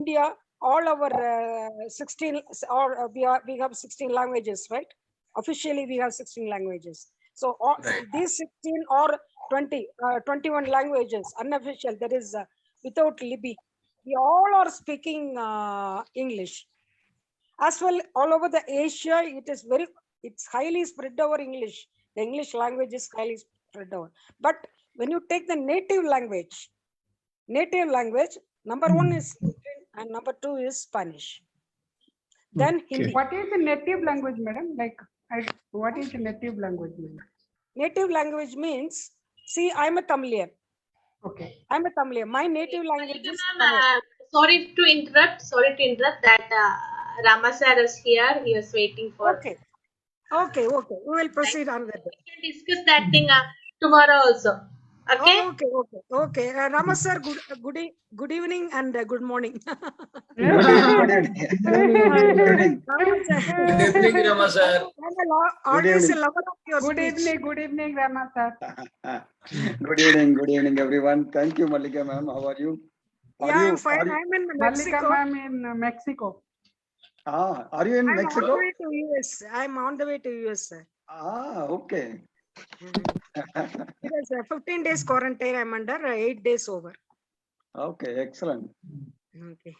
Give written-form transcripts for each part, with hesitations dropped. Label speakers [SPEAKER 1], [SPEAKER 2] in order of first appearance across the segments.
[SPEAKER 1] India, all our 16 or we have 16 languages, right? Officially, we have 16 languages. So all,
[SPEAKER 2] Right.
[SPEAKER 1] these 16 or 20, 21 languages, unofficial, that is without Libby, we all are speaking English. As well, all over the Asia, it's highly spread over English. The English language is highly spread over. But when you take the native language, number one is Indian and number two is Spanish. Then Hindi.
[SPEAKER 3] What is the native language, madam? Like, what is the native language?
[SPEAKER 1] Native language means, see, I'm a Tamilian.
[SPEAKER 3] Okay.
[SPEAKER 1] I'm a Tamilian. My native language is
[SPEAKER 4] Ma'am,
[SPEAKER 1] Tamil.
[SPEAKER 4] sorry to interrupt. That Rama sir is here. He was waiting for.
[SPEAKER 1] Okay. Okay. We will proceed on that.
[SPEAKER 4] We can discuss that thing tomorrow also. Okay.
[SPEAKER 1] Okay. Rama sir, good evening and good morning.
[SPEAKER 2] Good evening, Rama sir.
[SPEAKER 1] Always a lover of your
[SPEAKER 3] Good
[SPEAKER 1] speech.
[SPEAKER 3] evening, Rama sir.
[SPEAKER 5] Good evening, everyone. Thank you, Mallika ma'am. How are you?
[SPEAKER 1] I'm fine. I'm in Mexico.
[SPEAKER 3] Mallika ma'am in Mexico.
[SPEAKER 5] Are you in
[SPEAKER 1] I'm
[SPEAKER 5] Mexico?
[SPEAKER 1] on the way to US. I'm on the way to US, sir.
[SPEAKER 5] Okay.
[SPEAKER 1] It is 15 days quarantine. I'm under 8 days over.
[SPEAKER 5] Okay, excellent.
[SPEAKER 1] Okay.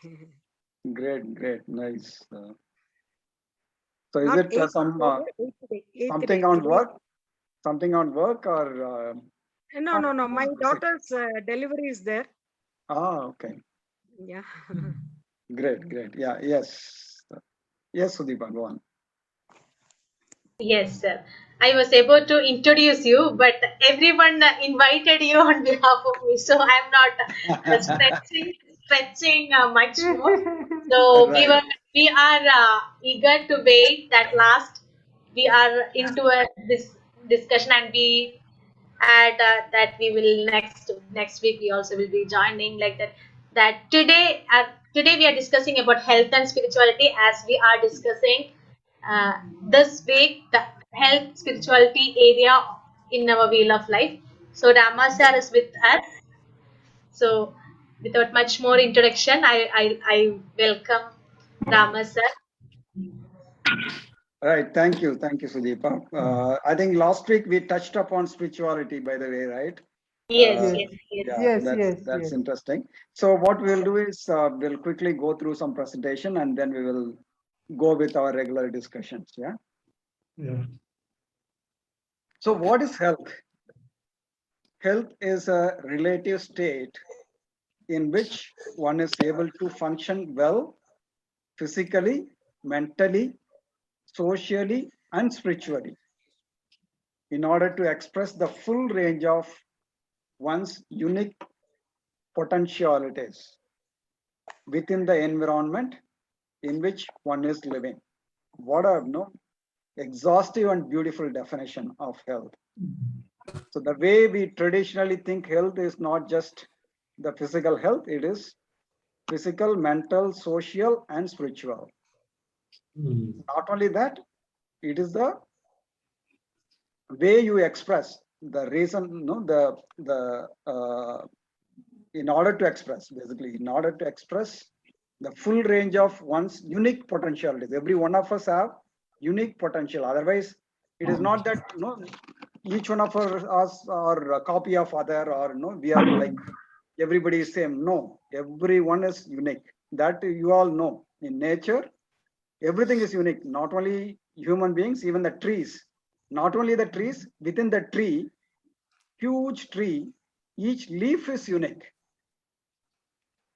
[SPEAKER 5] Great, nice. So is
[SPEAKER 1] Not
[SPEAKER 5] it
[SPEAKER 1] 8
[SPEAKER 5] some
[SPEAKER 1] over, 8th day, 8th
[SPEAKER 5] something
[SPEAKER 1] day.
[SPEAKER 5] on work? Something on work or?
[SPEAKER 1] No. My daughter's delivery is there.
[SPEAKER 5] Okay.
[SPEAKER 1] Yeah.
[SPEAKER 5] Great. Yeah, yes. Yes, Sudeepa, go on.
[SPEAKER 4] Yes, sir. I was about to introduce you, but everyone invited you on behalf of me, so I'm not stretching much more. So
[SPEAKER 5] Right.
[SPEAKER 4] we are eager to wait that last. We are into this discussion, and we add that we will next week we also will be joining like that. That today we are discussing about health and spirituality, as we are discussing this week the health spirituality area in our wheel of life. So Rama sir is with us. So without much more introduction, I welcome Rama sir.
[SPEAKER 5] Right. Thank you, Sudeepa. I think last week we touched upon spirituality, by the way, right?
[SPEAKER 4] Yes.
[SPEAKER 5] Yeah,
[SPEAKER 3] Yes.
[SPEAKER 5] that's interesting. So what we'll do is we'll quickly go through some presentation and then we will go with our regular discussions. Yeah. So what is health? Health is a relative state in which one is able to function well physically, mentally, socially, and spiritually in order to express the full range of one's unique potentialities within the environment in which one is living. What a exhaustive and beautiful definition of health. So the way we traditionally think health is not just the physical health, it is physical, mental, social, and spiritual. Not only that, it is the way you express the reason, in order to express the full range of one's unique potentialities. Every one of us have unique potential. Otherwise, it is not that each one of us are a copy of other, or we are like everybody is same. No, everyone is unique. That you all know. In nature, everything is unique. Not only human beings, even the trees. Not only the trees, within the tree, huge tree, each leaf is unique.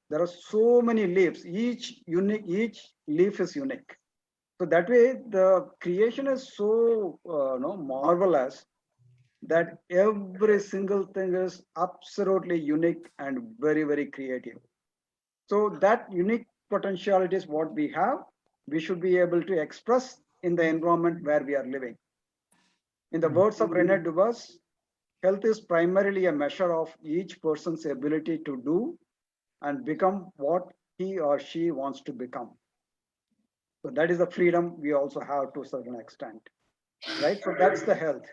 [SPEAKER 5] There are so many leaves, each leaf is unique. So that way, the creation is so marvelous that every single thing is absolutely unique and very, very creative. So that unique potentiality is what we have. We should be able to express in the environment where we are living. In the words of Rene Dubas, health is primarily a measure of each person's ability to do and become what he or she wants to become. So that is the freedom we also have to a certain extent, right? So that's the health.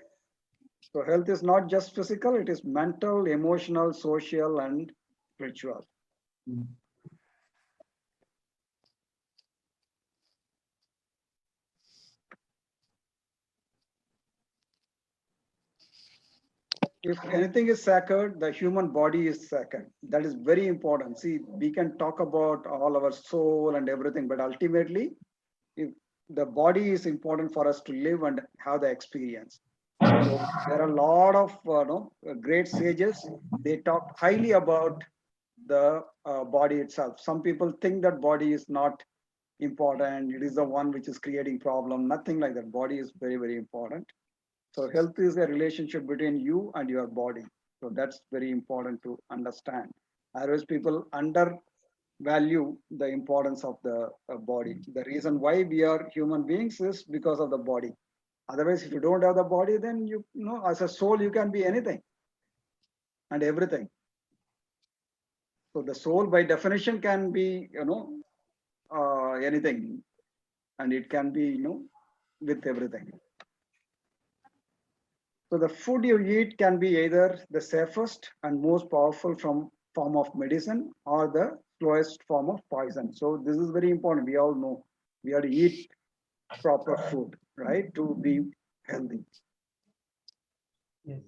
[SPEAKER 5] So health is not just physical, it is mental, emotional, social, and spiritual. if anything is sacred, the human body is sacred. That is very important. See, we can talk about all our soul and everything, but ultimately, if the body is important for us to live and have the experience. So there are a lot of great sages. They talk highly about the body itself. Some people think that body is not important. It is the one which is creating problem. Nothing like that. Body is very, very important. So health is a relationship between you and your body. So that's very important to understand. Otherwise, people undervalue the importance of the body. The reason why we are human beings is because of the body. Otherwise, if you don't have the body, then you know, as a soul, you can be anything and everything. So the soul, by definition, can be anything, and it can be with everything. So the food you eat can be either the safest and most powerful form of medicine or the slowest form of poison. So this is very important. We all know we have to eat proper food, right, to be healthy.
[SPEAKER 3] Yes.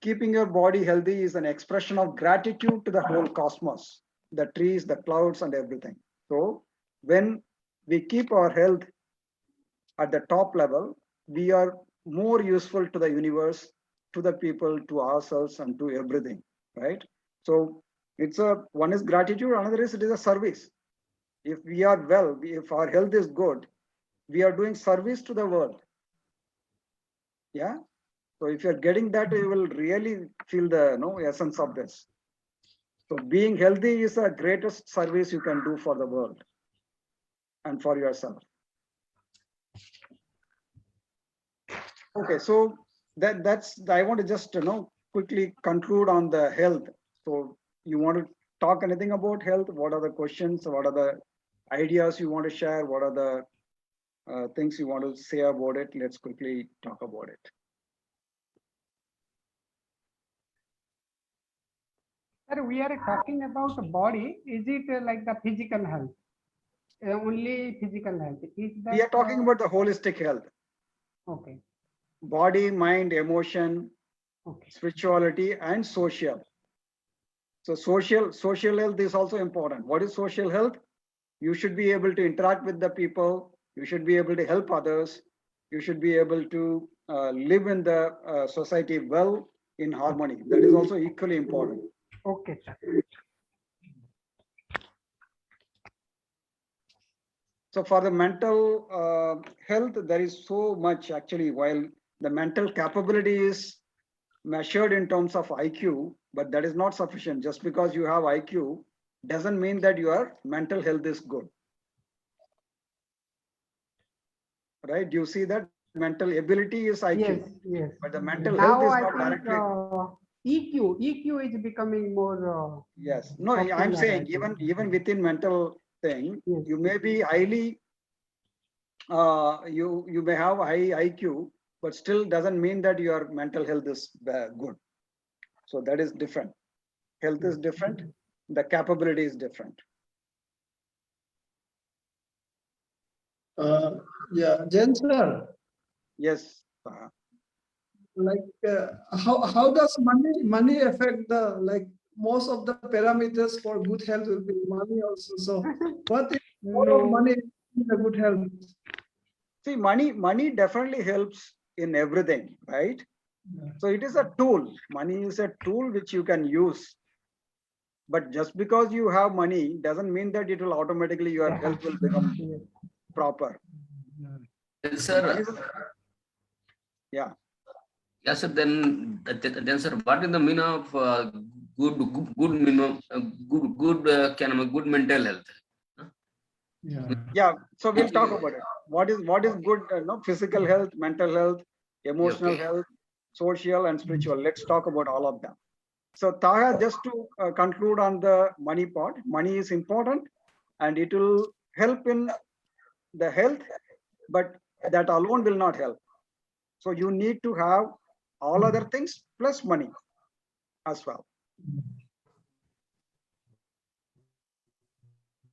[SPEAKER 5] Keeping your body healthy is an expression of gratitude to the whole cosmos, the trees, the clouds, and everything. So when we keep our health at the top level, we are more useful to the universe, to the people, to ourselves, and to everything, right? So it's one is gratitude, another is it is a service. If we are well, if our health is good, we are doing service to the world. Yeah. So if you're getting that, you will really feel the essence of this. So being healthy is the greatest service you can do for the world and for yourself. Okay, so that's I want to just quickly conclude on the health. So you want to talk anything about health? What are the questions? What are the ideas you want to share? What are the things you want to say about it? Let's quickly talk about it.
[SPEAKER 3] Sir, we are talking about the body. Is it like the physical health? Only physical health? Is that,
[SPEAKER 5] We are talking about the holistic health.
[SPEAKER 3] Okay.
[SPEAKER 5] Body, mind, emotion,
[SPEAKER 3] Okay.
[SPEAKER 5] spirituality, and social. So social health is also important. What is social health? You should be able to interact with the people. You should be able to help others. You should be able to live in the society well in harmony. That is also equally important.
[SPEAKER 3] Okay, sir.
[SPEAKER 5] So for the mental health, there is so much actually. While the mental capability is measured in terms of IQ, but that is not sufficient. Just because you have IQ doesn't mean that your mental health is good. Right? Do you see that mental ability is IQ,
[SPEAKER 3] Yes, yes.
[SPEAKER 5] but the mental
[SPEAKER 3] Now
[SPEAKER 5] health is
[SPEAKER 3] I
[SPEAKER 5] not
[SPEAKER 3] think
[SPEAKER 5] directly.
[SPEAKER 3] EQ is becoming more.
[SPEAKER 5] Yes. No, I'm
[SPEAKER 3] popular,
[SPEAKER 5] saying
[SPEAKER 3] I think.
[SPEAKER 5] even within mental thing,
[SPEAKER 3] Yes.
[SPEAKER 5] you may be highly you may have high IQ, but still doesn't mean that your mental health is good. So that is different. Health is different. The capability is different.
[SPEAKER 6] Yeah, Jen sir,
[SPEAKER 5] Yes.
[SPEAKER 6] how does money affect the most of the parameters for good health will be money also. So what is
[SPEAKER 3] No.
[SPEAKER 6] money in the good health?
[SPEAKER 5] See, money definitely helps in everything, right? So it is a tool. Money is a tool which you can use. But just because you have money doesn't mean that it will automatically your health will become proper.
[SPEAKER 2] Yes, sir.
[SPEAKER 5] Yeah.
[SPEAKER 2] Yes, sir. Then, sir, what is the meaning of good minimum good mental health?
[SPEAKER 5] Yeah. So we'll talk about it. What is good? Physical health, mental health, emotional
[SPEAKER 2] Okay.
[SPEAKER 5] health, social and spiritual. Let's talk about all of them. So Taha, just to conclude on the money part, money is important and it will help in the health, but that alone will not help. So you need to have all other things plus money as well.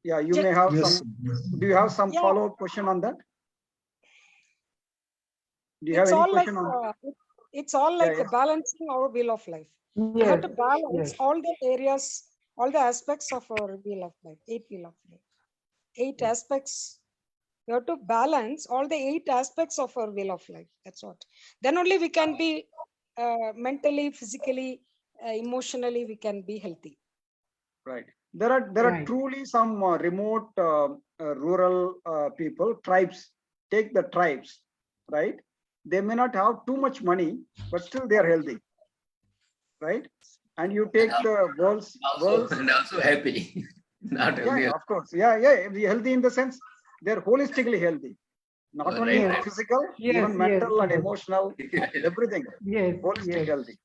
[SPEAKER 5] Yeah, you may have
[SPEAKER 6] Yes.
[SPEAKER 5] some. Do you have some
[SPEAKER 1] Yeah.
[SPEAKER 5] follow-up question on that? Do you have
[SPEAKER 1] It's
[SPEAKER 5] any
[SPEAKER 1] all like
[SPEAKER 5] question on?
[SPEAKER 1] it's all
[SPEAKER 5] Yeah,
[SPEAKER 1] like
[SPEAKER 5] yeah.
[SPEAKER 1] balancing our wheel of life. We have
[SPEAKER 3] Yes,
[SPEAKER 1] to balance
[SPEAKER 3] yes.
[SPEAKER 1] all the areas, all the aspects of our wheel of life, 8 wheel of life. 8 aspects. We have to balance all the 8 aspects of our wheel of life. That's what. Then only we can be mentally, physically, emotionally, we can be healthy.
[SPEAKER 5] Right. There are
[SPEAKER 3] Right.
[SPEAKER 5] truly some remote rural people, tribes. Take the tribes, right? They may not have too much money, but still they are healthy, right? And you take the world's
[SPEAKER 2] And also happy. Not
[SPEAKER 5] yeah,
[SPEAKER 2] healthy.
[SPEAKER 5] yeah, of course, yeah, healthy in the sense they're holistically healthy, not
[SPEAKER 2] Oh,
[SPEAKER 5] only
[SPEAKER 2] right,
[SPEAKER 5] physical,
[SPEAKER 3] Yes,
[SPEAKER 5] even
[SPEAKER 3] yes,
[SPEAKER 5] mental and
[SPEAKER 3] yes.
[SPEAKER 5] emotional,
[SPEAKER 2] right.
[SPEAKER 5] everything,
[SPEAKER 3] Yes,
[SPEAKER 5] holistic
[SPEAKER 3] yes,
[SPEAKER 5] healthy.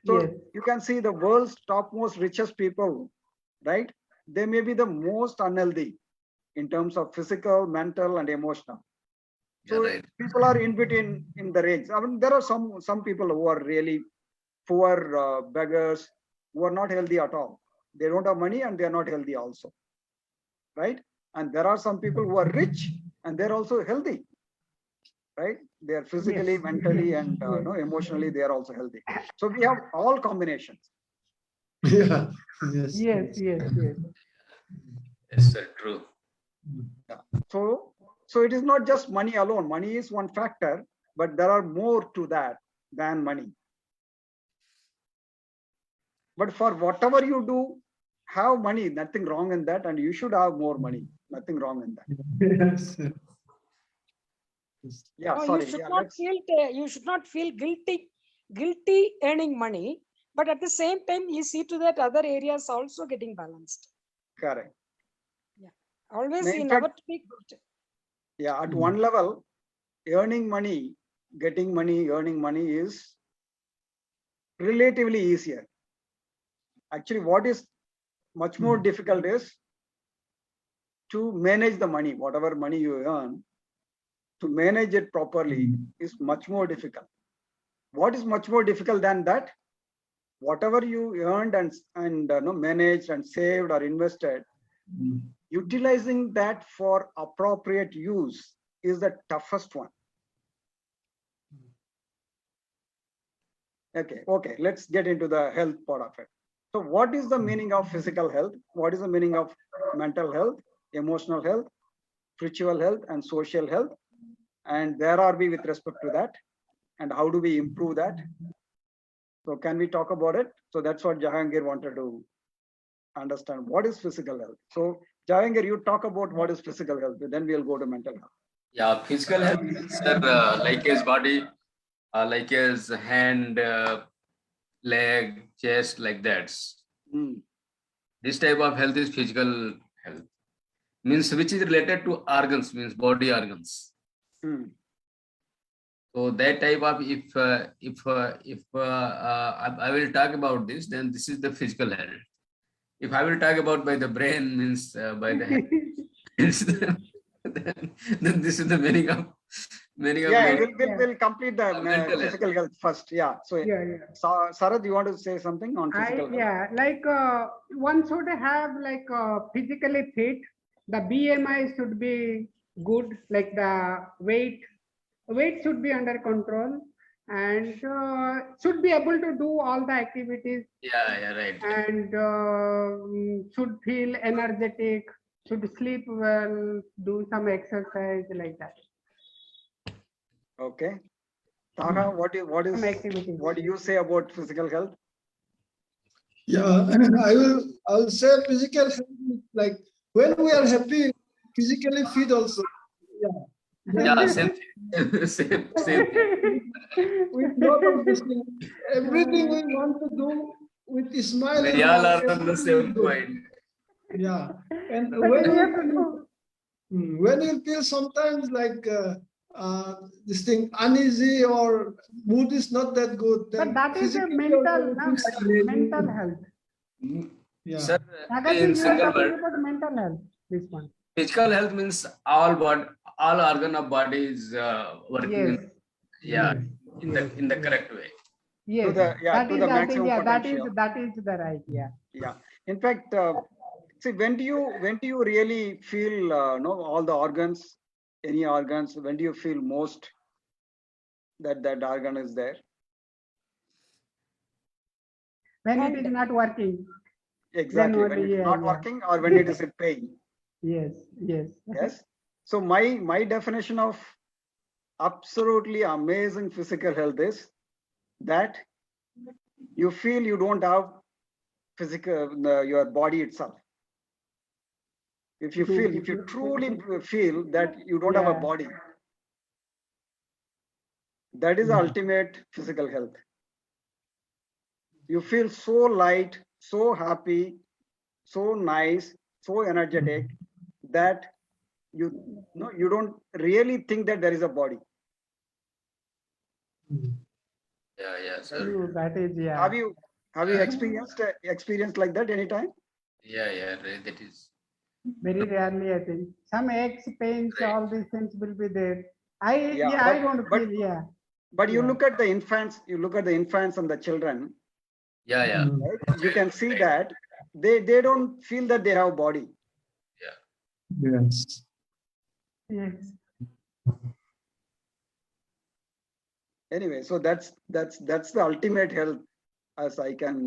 [SPEAKER 5] So
[SPEAKER 3] yes.
[SPEAKER 5] you can see the world's topmost richest people, right? They may be the most unhealthy in terms of physical, mental, and emotional.
[SPEAKER 2] Yeah,
[SPEAKER 5] So
[SPEAKER 2] right.
[SPEAKER 5] people are in between in the range. I mean, there are some people who are really poor beggars who are not healthy at all. They don't have money and they are not healthy also, right? And there are some people who are rich and they're also healthy, right? They are physically,
[SPEAKER 3] Yes,
[SPEAKER 5] mentally,
[SPEAKER 3] yes,
[SPEAKER 5] and
[SPEAKER 3] yes.
[SPEAKER 5] no, emotionally, they are also healthy. So we have all combinations.
[SPEAKER 6] Yeah. Yes.
[SPEAKER 3] Yes, yes, yes.
[SPEAKER 2] Yes, sir. True.
[SPEAKER 5] So it is not just money alone. Money is one factor, but there are more to that than money. But for whatever you do, have money, nothing wrong in that, and you should have more money, nothing wrong in that.
[SPEAKER 6] Yes. Yes.
[SPEAKER 5] Yeah,
[SPEAKER 1] No,
[SPEAKER 5] sorry. Yeah, let's.
[SPEAKER 1] you should not feel guilty earning money, but at the same time, you see to that other areas also getting balanced.
[SPEAKER 5] Correct.
[SPEAKER 1] Always
[SPEAKER 5] In
[SPEAKER 1] never
[SPEAKER 5] fact,
[SPEAKER 1] to be good.
[SPEAKER 5] yeah, at one level, earning money, getting money, earning money is relatively easier. Actually, what is much more difficult is to manage the money, whatever money you earn, to manage it properly is much more difficult. What is much more difficult than that? Whatever you earned and no, managed and saved or invested, utilizing that for appropriate use is the toughest one. Okay, let's get into the health part of it. So what is the meaning of physical health? What is the meaning of mental health, emotional health, spiritual health, and social health? And where are we with respect to that? And how do we improve that? So can we talk about it? So that's what Jahangir wanted to understand. What is physical health? So Jahangir, you talk about what is physical health, then we'll go to mental health.
[SPEAKER 2] Yeah, physical health means, sir, like his body, like his hand, leg, chest, like that.
[SPEAKER 5] Hmm.
[SPEAKER 2] This type of health is physical health. Means which is related to organs, means body organs.
[SPEAKER 5] Hmm.
[SPEAKER 2] So that type of if I will talk about this, then this is the physical health. If I will talk about by the brain, means by the head, then this is the meaning of
[SPEAKER 5] Yeah,
[SPEAKER 2] meaning.
[SPEAKER 5] we'll complete the
[SPEAKER 2] Mental health.
[SPEAKER 5] physical health first. Yeah. So
[SPEAKER 3] Yeah, yeah.
[SPEAKER 5] Sarad, you want to say something on physical health?
[SPEAKER 3] Yeah, like one should have like physically fit. The BMI should be good, like the weight should be under control, and should be able to do all the activities,
[SPEAKER 2] Yeah, right.
[SPEAKER 3] and should feel energetic, should sleep well, do some exercise like that.
[SPEAKER 5] Okay. Taha,
[SPEAKER 3] Some activities.
[SPEAKER 5] what do you say about physical health?
[SPEAKER 6] Yeah, I will say physical health is like when we are happy, physically fit also. Yeah.
[SPEAKER 2] Yeah,
[SPEAKER 6] Then
[SPEAKER 2] same thing.
[SPEAKER 6] with lot of this thing, everything we want to do with a smile
[SPEAKER 2] We
[SPEAKER 6] and
[SPEAKER 2] all
[SPEAKER 6] all,
[SPEAKER 2] are on the
[SPEAKER 6] everything is
[SPEAKER 2] same
[SPEAKER 6] good.
[SPEAKER 2] point.
[SPEAKER 6] Yeah, and
[SPEAKER 3] But
[SPEAKER 6] when
[SPEAKER 3] we have
[SPEAKER 6] you
[SPEAKER 3] to do.
[SPEAKER 6] when you feel sometimes like this thing uneasy or mood is not that good,
[SPEAKER 3] But
[SPEAKER 6] then
[SPEAKER 3] that is a
[SPEAKER 6] physically also
[SPEAKER 3] mental,
[SPEAKER 6] you
[SPEAKER 3] no,
[SPEAKER 6] feel
[SPEAKER 3] that
[SPEAKER 6] like
[SPEAKER 3] mental
[SPEAKER 6] lazy.
[SPEAKER 3] health.
[SPEAKER 6] Yeah.
[SPEAKER 2] Sir,
[SPEAKER 3] Nagaji,
[SPEAKER 2] in
[SPEAKER 3] you are
[SPEAKER 2] single
[SPEAKER 3] talking
[SPEAKER 2] word,
[SPEAKER 3] about mental health. This one.
[SPEAKER 2] physical health means all organ of body is working
[SPEAKER 3] Yes.
[SPEAKER 2] in, yeah,
[SPEAKER 3] Yes.
[SPEAKER 2] in the
[SPEAKER 3] Yes.
[SPEAKER 2] correct way.
[SPEAKER 3] Yes.
[SPEAKER 5] To the maximum
[SPEAKER 3] Yeah,
[SPEAKER 5] potential.
[SPEAKER 3] that is the right. Yeah.
[SPEAKER 5] Yeah. In fact, see, when do you really feel all the organs, any organs? When do you feel most that organ is there?
[SPEAKER 3] when it
[SPEAKER 1] And-
[SPEAKER 3] is not working.
[SPEAKER 5] Exactly. When
[SPEAKER 3] only,
[SPEAKER 5] it is
[SPEAKER 3] yeah,
[SPEAKER 5] not
[SPEAKER 3] yeah.
[SPEAKER 5] working or when it is in pain.
[SPEAKER 3] Yes, yes.
[SPEAKER 5] Yes. So my definition of absolutely amazing physical health is that you feel you don't have your body itself. If you truly feel that you don't have a
[SPEAKER 3] Yeah.
[SPEAKER 5] body, that is ultimate physical health. You feel so light, so happy, so nice, so energetic that you don't really think that there is a body.
[SPEAKER 2] Yeah, sir.
[SPEAKER 3] True, that is, yeah.
[SPEAKER 5] Have you experienced like that anytime?
[SPEAKER 2] Yeah, right, that is.
[SPEAKER 3] Very rarely, I think. Some aches, pains,
[SPEAKER 2] Right.
[SPEAKER 3] all these things will be there.
[SPEAKER 5] Yeah,
[SPEAKER 3] I don't
[SPEAKER 5] but-
[SPEAKER 3] feel, yeah.
[SPEAKER 5] But you
[SPEAKER 3] Yeah.
[SPEAKER 5] look at the infants, and the children,
[SPEAKER 2] Yeah.
[SPEAKER 5] right? You can see that they don't feel that they have body.
[SPEAKER 6] Yes.
[SPEAKER 3] Yes.
[SPEAKER 5] Anyway, so that's the ultimate health as I can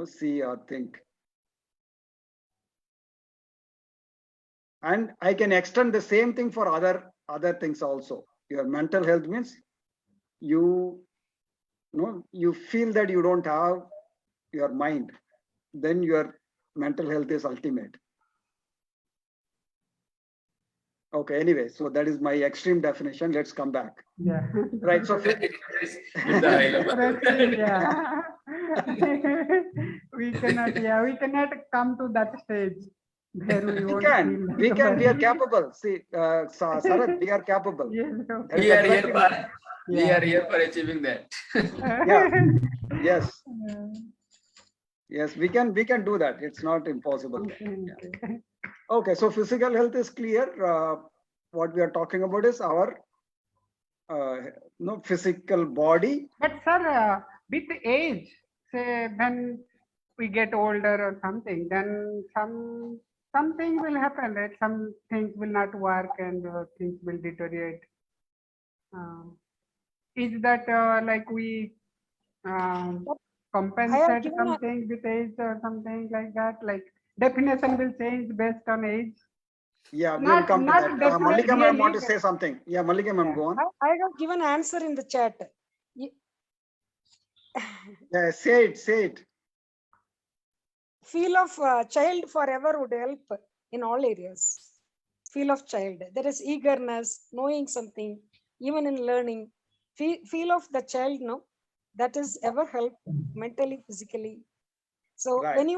[SPEAKER 5] see or think. And I can extend the same thing for other things also. Your mental health means you feel that you don't have your mind, then your mental health is ultimate. Okay, anyway, so that is my extreme definition. Let's come back.
[SPEAKER 3] Yeah.
[SPEAKER 5] Right. So
[SPEAKER 2] It's the high level.
[SPEAKER 3] Interesting, yeah. we cannot come to that stage where we
[SPEAKER 5] we
[SPEAKER 3] won't
[SPEAKER 5] can,
[SPEAKER 3] feel
[SPEAKER 5] we are
[SPEAKER 3] body.
[SPEAKER 5] capable. See, Sarath, we are capable.
[SPEAKER 3] Yes,
[SPEAKER 5] That
[SPEAKER 3] okay.
[SPEAKER 5] is
[SPEAKER 2] We are
[SPEAKER 5] exactly-
[SPEAKER 2] here we
[SPEAKER 3] Yeah.
[SPEAKER 2] are here for achieving that.
[SPEAKER 5] Yes, yes, we can do that. It's not impossible.
[SPEAKER 3] Okay.
[SPEAKER 5] Okay, so physical health is clear. What we are talking about is our physical body.
[SPEAKER 3] But sir, with age, say when we get older or something, then something will happen, right? Some things will not work and things will deteriorate. Is that like we compensate
[SPEAKER 1] given a-
[SPEAKER 3] something with age or something like that? Like definition will change based on age.
[SPEAKER 5] Yeah, we will
[SPEAKER 3] Not-
[SPEAKER 5] come to
[SPEAKER 3] not
[SPEAKER 5] that.
[SPEAKER 3] definitely
[SPEAKER 5] Mallika ma'am want to
[SPEAKER 3] really,
[SPEAKER 5] say something. Yeah, Mallika ma'am,
[SPEAKER 3] Yeah.
[SPEAKER 5] go on.
[SPEAKER 1] I have given answer in the chat.
[SPEAKER 5] Yeah, say it.
[SPEAKER 1] Feel of child forever would help in all areas. Feel of child. There is eagerness, knowing something, even in learning. Feel of the child, no, that is ever help mentally, physically. So
[SPEAKER 5] Right.
[SPEAKER 1] when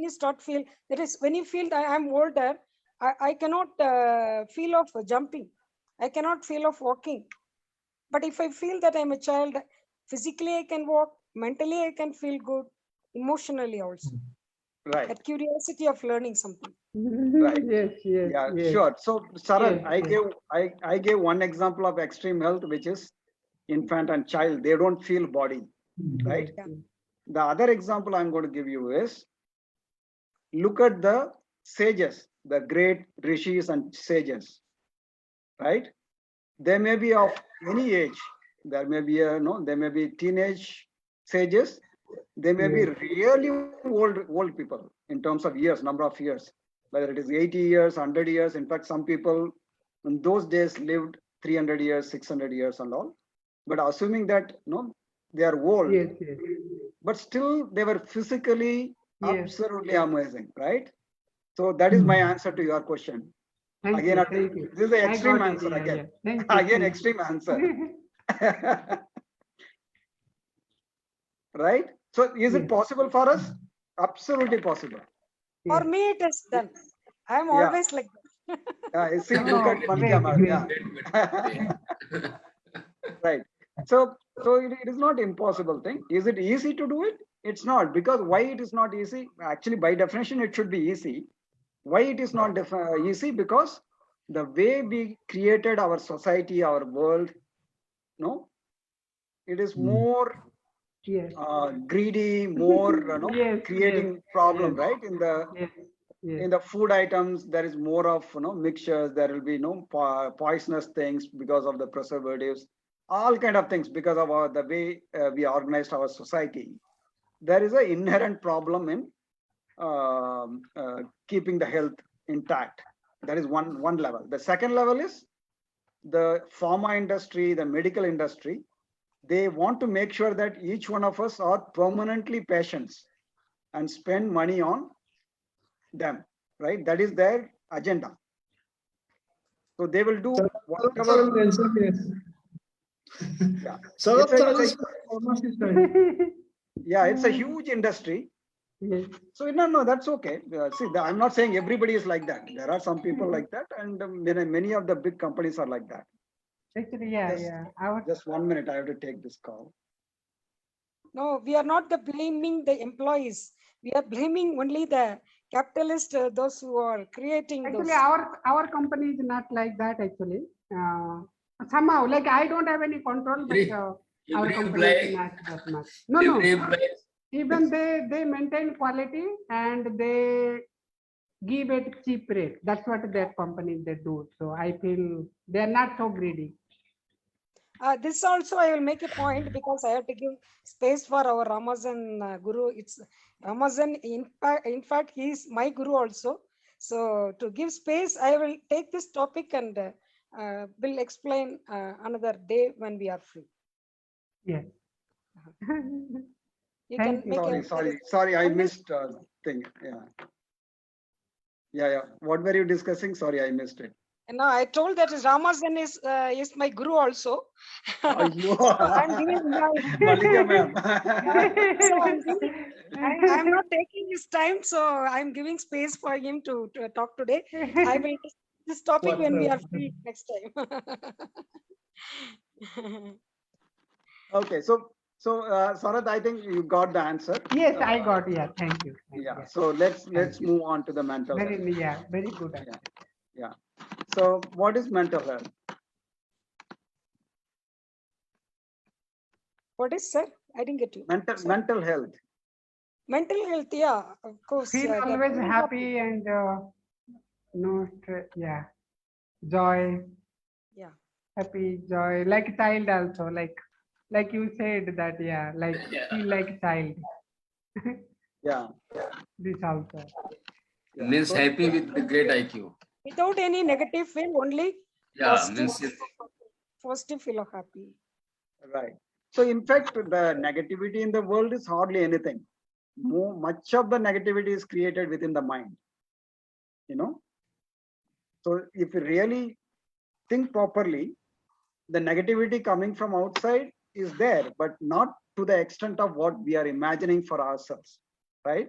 [SPEAKER 1] you start feel, that is when you feel that I'm older, I cannot feel of jumping. I cannot feel of walking. But if I feel that I'm a child, physically I can walk, mentally I can feel good, emotionally also.
[SPEAKER 5] Right.
[SPEAKER 1] That curiosity of learning something.
[SPEAKER 5] Right.
[SPEAKER 3] Yes, yes,
[SPEAKER 5] Yeah,
[SPEAKER 3] yes.
[SPEAKER 5] sure. So Saran,
[SPEAKER 3] Yes,
[SPEAKER 5] I gave one example of extreme health, which is infant and child. They don't feel body, right?
[SPEAKER 3] Yes,
[SPEAKER 5] The other example I'm going to give you is look at the sages, the great rishis and sages, right? They may be of any age. There may be there may be teenage sages. They may be really old people in terms of years, number of years, whether it is 80 years, 100 years. In fact, some people in those days lived 300 years, 600 years and all. But assuming that they are old,
[SPEAKER 3] yes, yes.
[SPEAKER 5] but still they were physically
[SPEAKER 3] Yes.
[SPEAKER 5] absolutely amazing, right? So that is my answer to your question.
[SPEAKER 3] Thank
[SPEAKER 5] Again,
[SPEAKER 3] you, thank you.
[SPEAKER 5] this is the
[SPEAKER 3] I
[SPEAKER 5] extreme
[SPEAKER 3] got it,
[SPEAKER 5] answer
[SPEAKER 3] yeah,
[SPEAKER 5] again.
[SPEAKER 3] yeah. Thank you,
[SPEAKER 5] Again,
[SPEAKER 3] thank
[SPEAKER 5] extreme answer.
[SPEAKER 3] you.
[SPEAKER 5] Right? So is it
[SPEAKER 3] Yes.
[SPEAKER 5] possible for us? Absolutely possible.
[SPEAKER 1] For
[SPEAKER 3] Yes.
[SPEAKER 1] me, it is done. I am
[SPEAKER 5] Yeah.
[SPEAKER 1] always like that.
[SPEAKER 5] See, look
[SPEAKER 3] Oh,
[SPEAKER 5] at Mallika
[SPEAKER 3] great,
[SPEAKER 5] ma'am.
[SPEAKER 3] great.
[SPEAKER 5] Yeah. Right. So it is not impossible thing. Is it easy to do it? It's not, because why it is not easy? Actually, by definition, it should be easy. Why it is not easy? Because the way we created our society, our world, it is more
[SPEAKER 3] Yes,
[SPEAKER 5] greedy, more
[SPEAKER 3] Yes,
[SPEAKER 5] creating
[SPEAKER 3] yes,
[SPEAKER 5] problem,
[SPEAKER 3] yes.
[SPEAKER 5] right?
[SPEAKER 3] yes, yes.
[SPEAKER 5] In the food items, there is more of mixtures. There will be poisonous things because of the preservatives. all kind of things because of the way we organized our society. There is an inherent problem in keeping the health intact. That is one level. The second level is the pharma industry, the medical industry. They want to make sure that each one of us are permanently patients and spend money on them, right? That is their agenda. So they will do whatever.
[SPEAKER 6] Sir mentioned yes.
[SPEAKER 5] Yeah.
[SPEAKER 6] Sir,
[SPEAKER 5] It's a-
[SPEAKER 6] sir
[SPEAKER 5] it's a-
[SPEAKER 6] is pharmacist, right?
[SPEAKER 5] Yeah, it's a huge industry.
[SPEAKER 3] Yes.
[SPEAKER 5] So no, that's okay. See, I'm not saying everybody is like that. There are some people like that, and many of the big companies are like that.
[SPEAKER 3] Actually, yeah,
[SPEAKER 5] Yes.
[SPEAKER 3] yeah. Our
[SPEAKER 5] Just 1 minute, I have to take this call.
[SPEAKER 1] No, we are not blaming the employees. We are blaming only the capitalist, those who are creating those.
[SPEAKER 3] actually our company is not like that actually. Somehow, like I don't have any control, but our
[SPEAKER 2] Every
[SPEAKER 3] company is
[SPEAKER 2] employee-
[SPEAKER 3] not that much. No.
[SPEAKER 2] Every employee-
[SPEAKER 3] Even they maintain quality and they give it cheap rate. That's what their company they do. So I feel they are not so greedy.
[SPEAKER 1] This also I will make a point because I have to give space for our Ramazan Guru. It's Ramazan, in fact, he is my Guru also. So to give space, I will take this topic and will explain another day when we are free.
[SPEAKER 3] Yes.
[SPEAKER 1] You
[SPEAKER 3] Thank
[SPEAKER 1] can
[SPEAKER 3] you.
[SPEAKER 1] make
[SPEAKER 5] Sorry, I
[SPEAKER 1] Only-
[SPEAKER 5] missed thing. Yeah. What were you discussing? Sorry, I missed it.
[SPEAKER 1] No, I told that Ramazan is my Guru also.
[SPEAKER 5] Ayyo.
[SPEAKER 1] I'm giving my
[SPEAKER 5] Malika ma'am.
[SPEAKER 1] I'm not taking his time, so I'm giving space for him to talk today. I will discuss this topic when we are free next time.
[SPEAKER 5] Okay, so Sarath, I think you got the answer.
[SPEAKER 3] Yes, I got. Yeah, thank you.
[SPEAKER 5] Yeah. So let's move on to the mental health.
[SPEAKER 3] Very good.
[SPEAKER 5] Yeah. So what is mental health?
[SPEAKER 1] What is, sir? I didn't get you.
[SPEAKER 5] Mental health.
[SPEAKER 1] Mental health, yeah, of course.
[SPEAKER 3] Feel
[SPEAKER 1] the
[SPEAKER 3] always
[SPEAKER 1] main
[SPEAKER 3] happy and no stress. Yeah, joy.
[SPEAKER 1] Yeah.
[SPEAKER 3] Happy, joy, like child also, like you said that, yeah, like
[SPEAKER 2] Yeah.
[SPEAKER 3] feel like child.
[SPEAKER 5] Yeah.
[SPEAKER 3] This also.
[SPEAKER 5] Yeah.
[SPEAKER 2] Means
[SPEAKER 5] So-
[SPEAKER 2] happy with the great IQ.
[SPEAKER 1] Without any negative feel, only
[SPEAKER 2] Yeah,
[SPEAKER 1] positive,
[SPEAKER 2] means
[SPEAKER 1] positive feel of happy.
[SPEAKER 5] Right. So in fact, the negativity in the world is hardly anything. Much of the negativity is created within the mind. So if you really think properly, the negativity coming from outside is there, but not to the extent of what we are imagining for ourselves, right?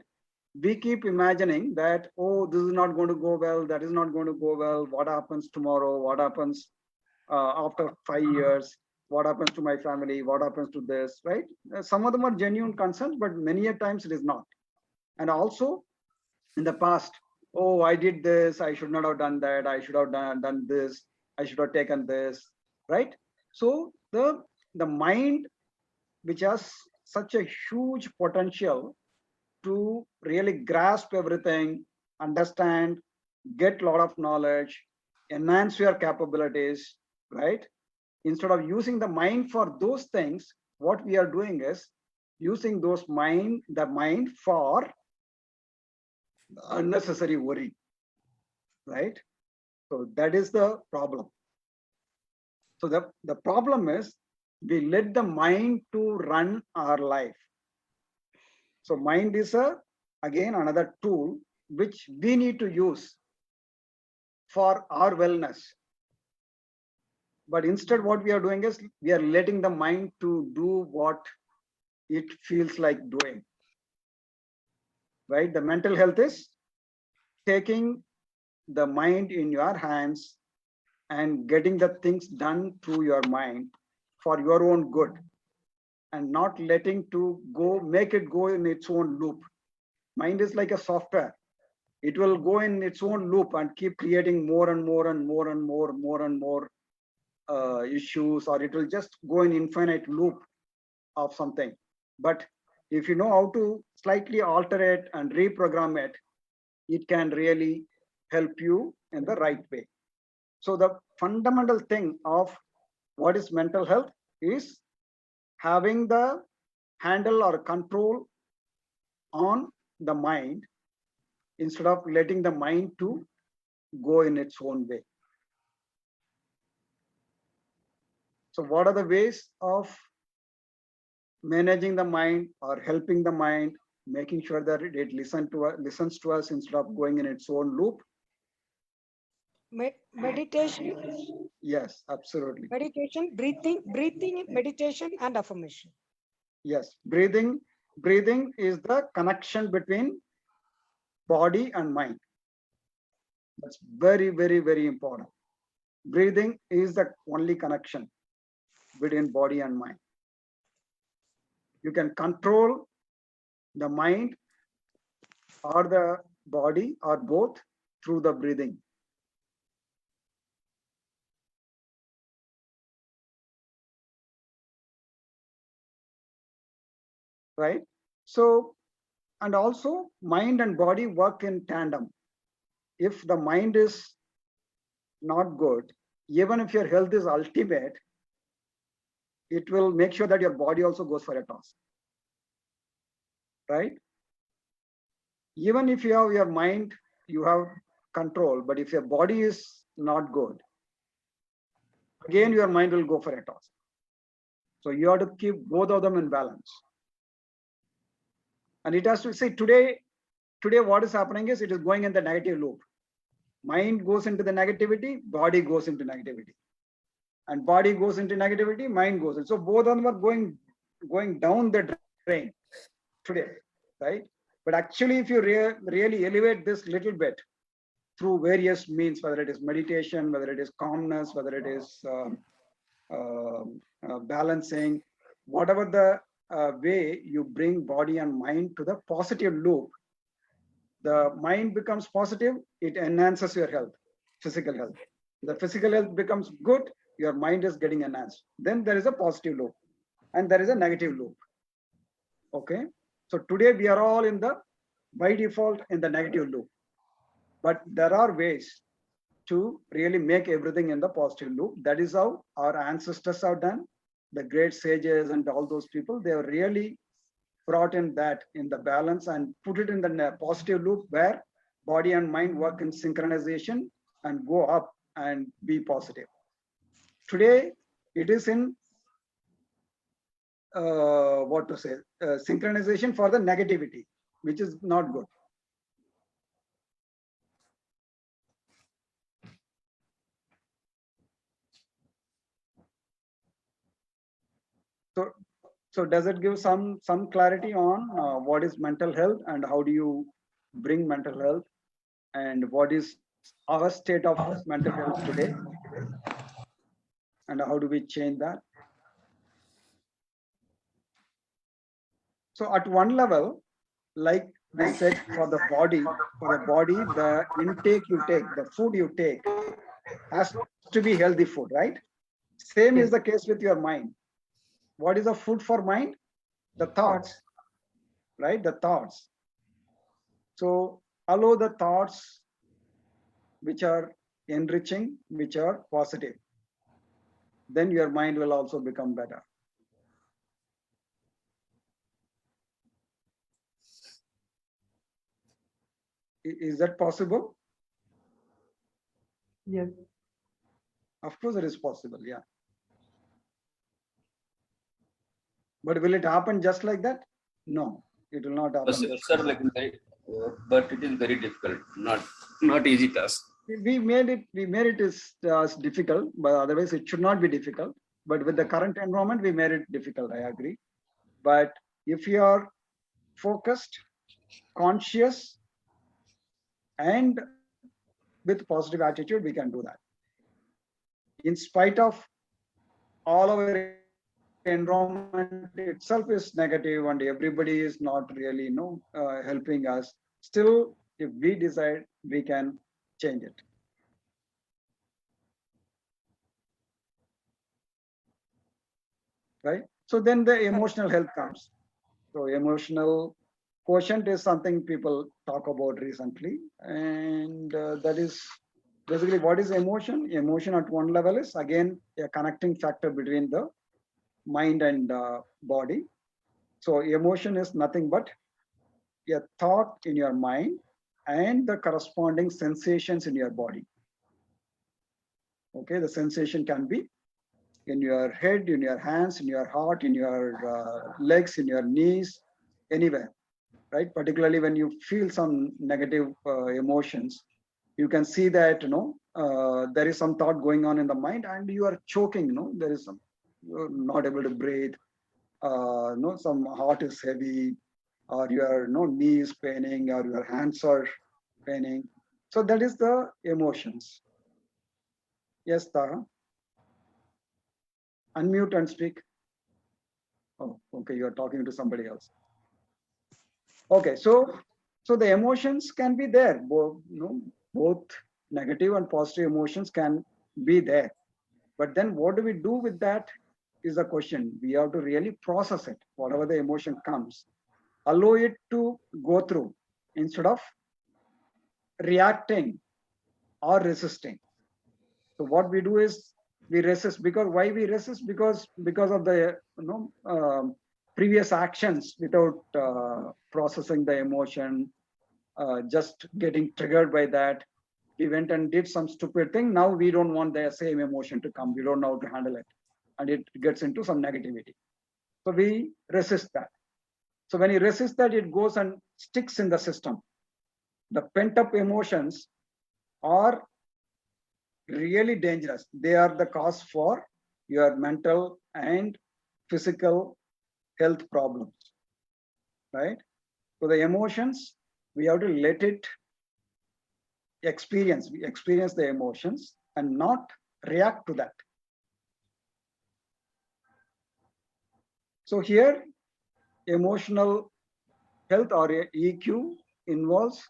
[SPEAKER 5] We keep imagining that, oh, this is not going to go well, that is not going to go well, what happens tomorrow, what happens after 5 years, what happens to my family, what happens to this, right? Some of them are genuine concerns, but many a times it is not. And also in the past, oh, I did this, I should not have done that, I should have done this, I should have taken this, right? So the mind, which has such a huge potential to really grasp everything, understand, get a lot of knowledge, enhance your capabilities, right? Instead of using the mind for those things, what we are doing is using the mind for unnecessary worry, right? So that is the problem. So the problem is we let the mind to run our life. So mind is again another tool which we need to use for our wellness. But instead what we are doing is we are letting the mind to do what it feels like doing, right? The mental health is taking the mind in your hands and getting the things done through your mind for your own good, and not letting to go, make it go in its own loop. Mind is like a software. It will go in its own loop and keep creating more and more and more and more issues, or it will just go in infinite loop of something. But if you know how to slightly alter it and reprogram it, it can really help you in the right way. So the fundamental thing of what is mental health is having the handle or control on the mind instead of letting the mind to go in its own way. So what are the ways of managing the mind or helping the mind, making sure that it listens to us instead of going in its own loop?
[SPEAKER 1] Meditation,
[SPEAKER 5] Yes, absolutely.
[SPEAKER 1] meditation, breathing, meditation, and affirmation.
[SPEAKER 5] Yes, breathing is the connection between body and mind. That's very, very, very important. Breathing is the only connection between body and mind. You can control the mind or the body or both through the breathing. Right? So, and also mind and body work in tandem. If the mind is not good, even if your health is ultimate, it will make sure that your body also goes for a toss. Right? Even if you have your mind, you have control, but if your body is not good, again your mind will go for a toss. So you have to keep both of them in balance. And it has to say today what is happening is it is going in the negative loop. Mind goes into the negativity, body goes into negativity. And body goes into negativity, mind goes in. So both of them are going down the drain today, right? But actually, if you really elevate this little bit through various means, whether it is meditation, whether it is calmness, whether it is balancing, whatever the way you bring body and mind to the positive loop, the mind becomes positive, it enhances your health, physical health. The physical health becomes good, your mind is getting enhanced. Then there is a positive loop and there is a negative loop. Okay. So today we are all by default in the negative loop. But there are ways to really make everything in the positive loop. That is how our ancestors have done. The great sages and all those people, they have really brought in that in the balance and put it in the positive loop where body and mind work in synchronization and go up and be positive. Today, it is in synchronization for the negativity, which is not good. So does it give some clarity on what is mental health and how do you bring mental health and what is our state of mental health today and how do we change that? So at one level, like we said, for the body, the intake you take, the food you take has to be healthy food, right? Same is the case with your mind. What is the food for mind? The thoughts, right? The thoughts. So allow the thoughts which are enriching, which are positive. Then your mind will also become better. Is that possible?
[SPEAKER 3] Yes.
[SPEAKER 5] Of course it is possible, yeah. But will it happen just like that? No, it will not happen.
[SPEAKER 2] Sir, like, but it is very difficult, not easy task.
[SPEAKER 5] We made it as difficult, but otherwise it should not be difficult. But with the current environment, we made it difficult, I agree. But if you are focused, conscious, and with positive attitude, we can do that. In spite of all our environment itself is negative and everybody is not really helping us, still if we decide, we can change it. Right? So then the emotional health comes. So emotional quotient is something people talk about recently, and that is basically what is emotion. Emotion at one level is again a connecting factor between the mind and body. So emotion is nothing but a thought in your mind and the corresponding sensations in your body. Okay, the sensation can be in your head, in your hands, in your heart, in your legs, in your knees, anywhere, right? Particularly when you feel some negative emotions, you can see that, there is some thought going on in the mind and you are choking, there is some, you're not able to breathe, some heart is heavy, or your knee is paining, or your hands are paining. So that is the emotions. Yes, Tara. Unmute and speak. Oh, okay, you are talking to somebody else. Okay, so the emotions can be there, both negative and positive emotions can be there. But then what do we do with that is the question. We have to really process it, whatever the emotion comes, allow it to go through instead of reacting or resisting. So what we do is we resist. Because why we resist? Because of the previous actions without processing the emotion, just getting triggered by that. We went and did some stupid thing. Now we don't want the same emotion to come. We don't know how to handle it, and it gets into some negativity. So we resist that. So when you resist that, it goes and sticks in the system. The pent-up emotions are really dangerous. They are the cause for your mental and physical health problems, right? So the emotions, we have to let it experience. We experience the emotions and not react to that. So here, emotional health or EQ involves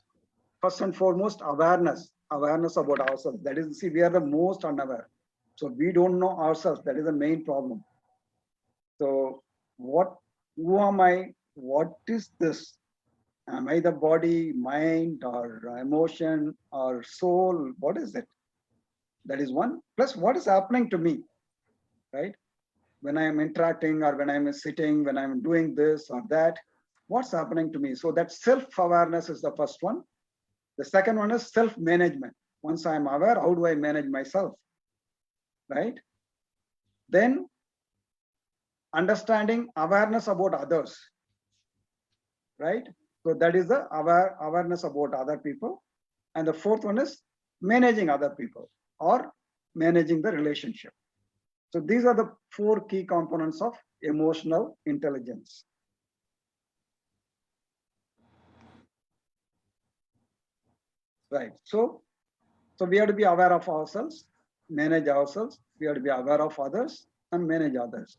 [SPEAKER 5] first and foremost awareness about ourselves. That is, see, we are the most unaware. So we don't know ourselves. That is the main problem. So who am I? What is this? Am I the body, mind, or emotion, or soul? What is it? That is one. Plus, what is happening to me, right? When I am interacting, or when I'm sitting, when I'm doing this or that, what's happening to me? So that self-awareness is the first one. The second one is self-management. Once I'm aware, how do I manage myself, right? Then understanding awareness about others, right? So that is the awareness about other people. And the fourth one is managing other people or managing the relationship. So these are the four key components of emotional intelligence. Right. So we have to be aware of ourselves, manage ourselves. We have to be aware of others and manage others.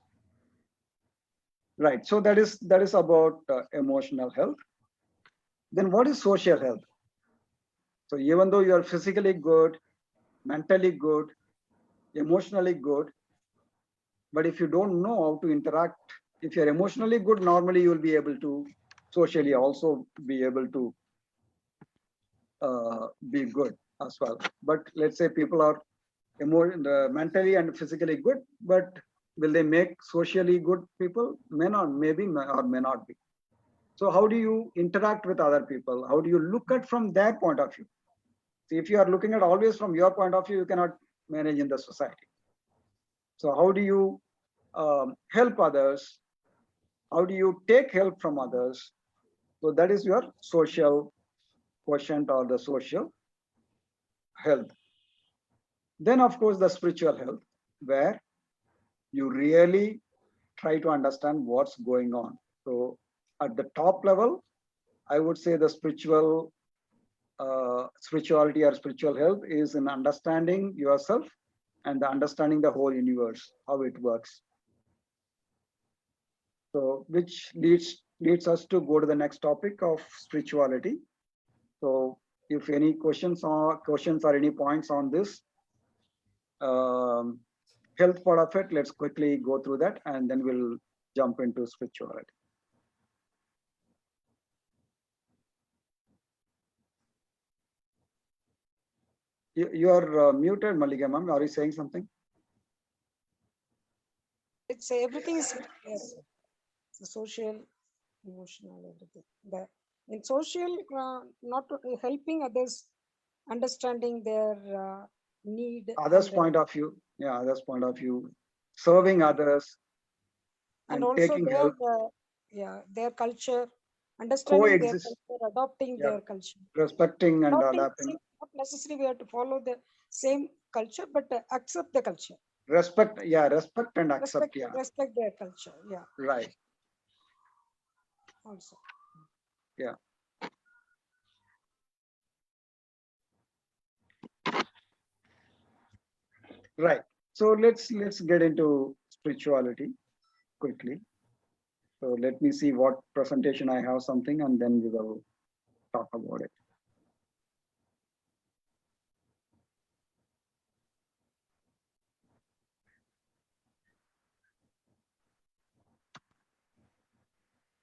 [SPEAKER 5] Right. So that is about emotional health. Then what is social health? So even though you are physically good, mentally good, emotionally good, but if you don't know how to interact, if you're emotionally good, normally you will be able to socially also be able to be good as well. But let's say people are mentally and physically good, but will they make socially good people? May not, maybe, or may not be. So how do you interact with other people? How do you look at from their point of view? See, if you are looking at always from your point of view, you cannot manage in the society. So how do you help others? How do you take help from others? So that is your social quotient or the social health. Then, of course, the spiritual health, where you really try to understand what's going on. So at the top level, I would say the spirituality or spiritual health is in understanding yourself and understanding the whole universe, how it works. So which leads us to go to the next topic of spirituality. So if any questions or any points on this health part of it, let's quickly go through that and then we'll jump into spirituality. You are muted, Malika ma'am. Are you saying something?
[SPEAKER 1] it's everything is there. The social, emotional, everything. In social, not helping others, understanding their need.
[SPEAKER 5] Others'
[SPEAKER 1] and,
[SPEAKER 5] point of view, yeah, others' point of view, serving others
[SPEAKER 1] and
[SPEAKER 5] and
[SPEAKER 1] also
[SPEAKER 5] taking
[SPEAKER 1] their
[SPEAKER 5] help,
[SPEAKER 1] their culture, understanding their
[SPEAKER 5] coexist,
[SPEAKER 1] culture, adopting
[SPEAKER 5] yeah,
[SPEAKER 1] their culture.
[SPEAKER 5] respecting and
[SPEAKER 1] Not
[SPEAKER 5] adapting.
[SPEAKER 1] necessarily we have to follow the same culture, but accept the culture.
[SPEAKER 5] Respect, yeah, respect and accept, yeah,
[SPEAKER 1] Respect their culture. Yeah,
[SPEAKER 5] right,
[SPEAKER 1] also.
[SPEAKER 5] yeah. Right. So let's get into spirituality quickly. So let me see what presentation I have something, and then we will talk about it.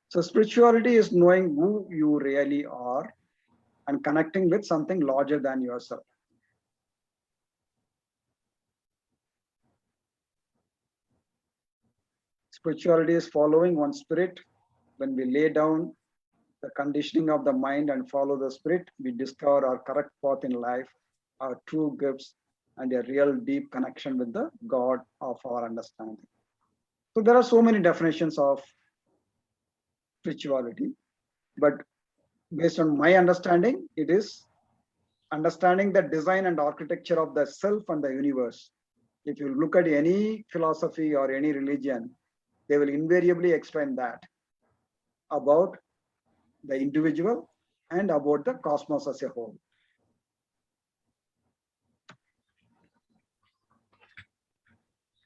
[SPEAKER 5] So spirituality is knowing who you really are and connecting with something larger than yourself. Spirituality is following one spirit. When we lay down the conditioning of the mind and follow the spirit, we discover our correct path in life, our true gifts, and a real deep connection with the God of our understanding. So there are so many definitions of spirituality, but based on my understanding, it is understanding the design and architecture of the self and the universe. If you look at any philosophy or any religion, they will invariably explain that about the individual and about the cosmos as a whole.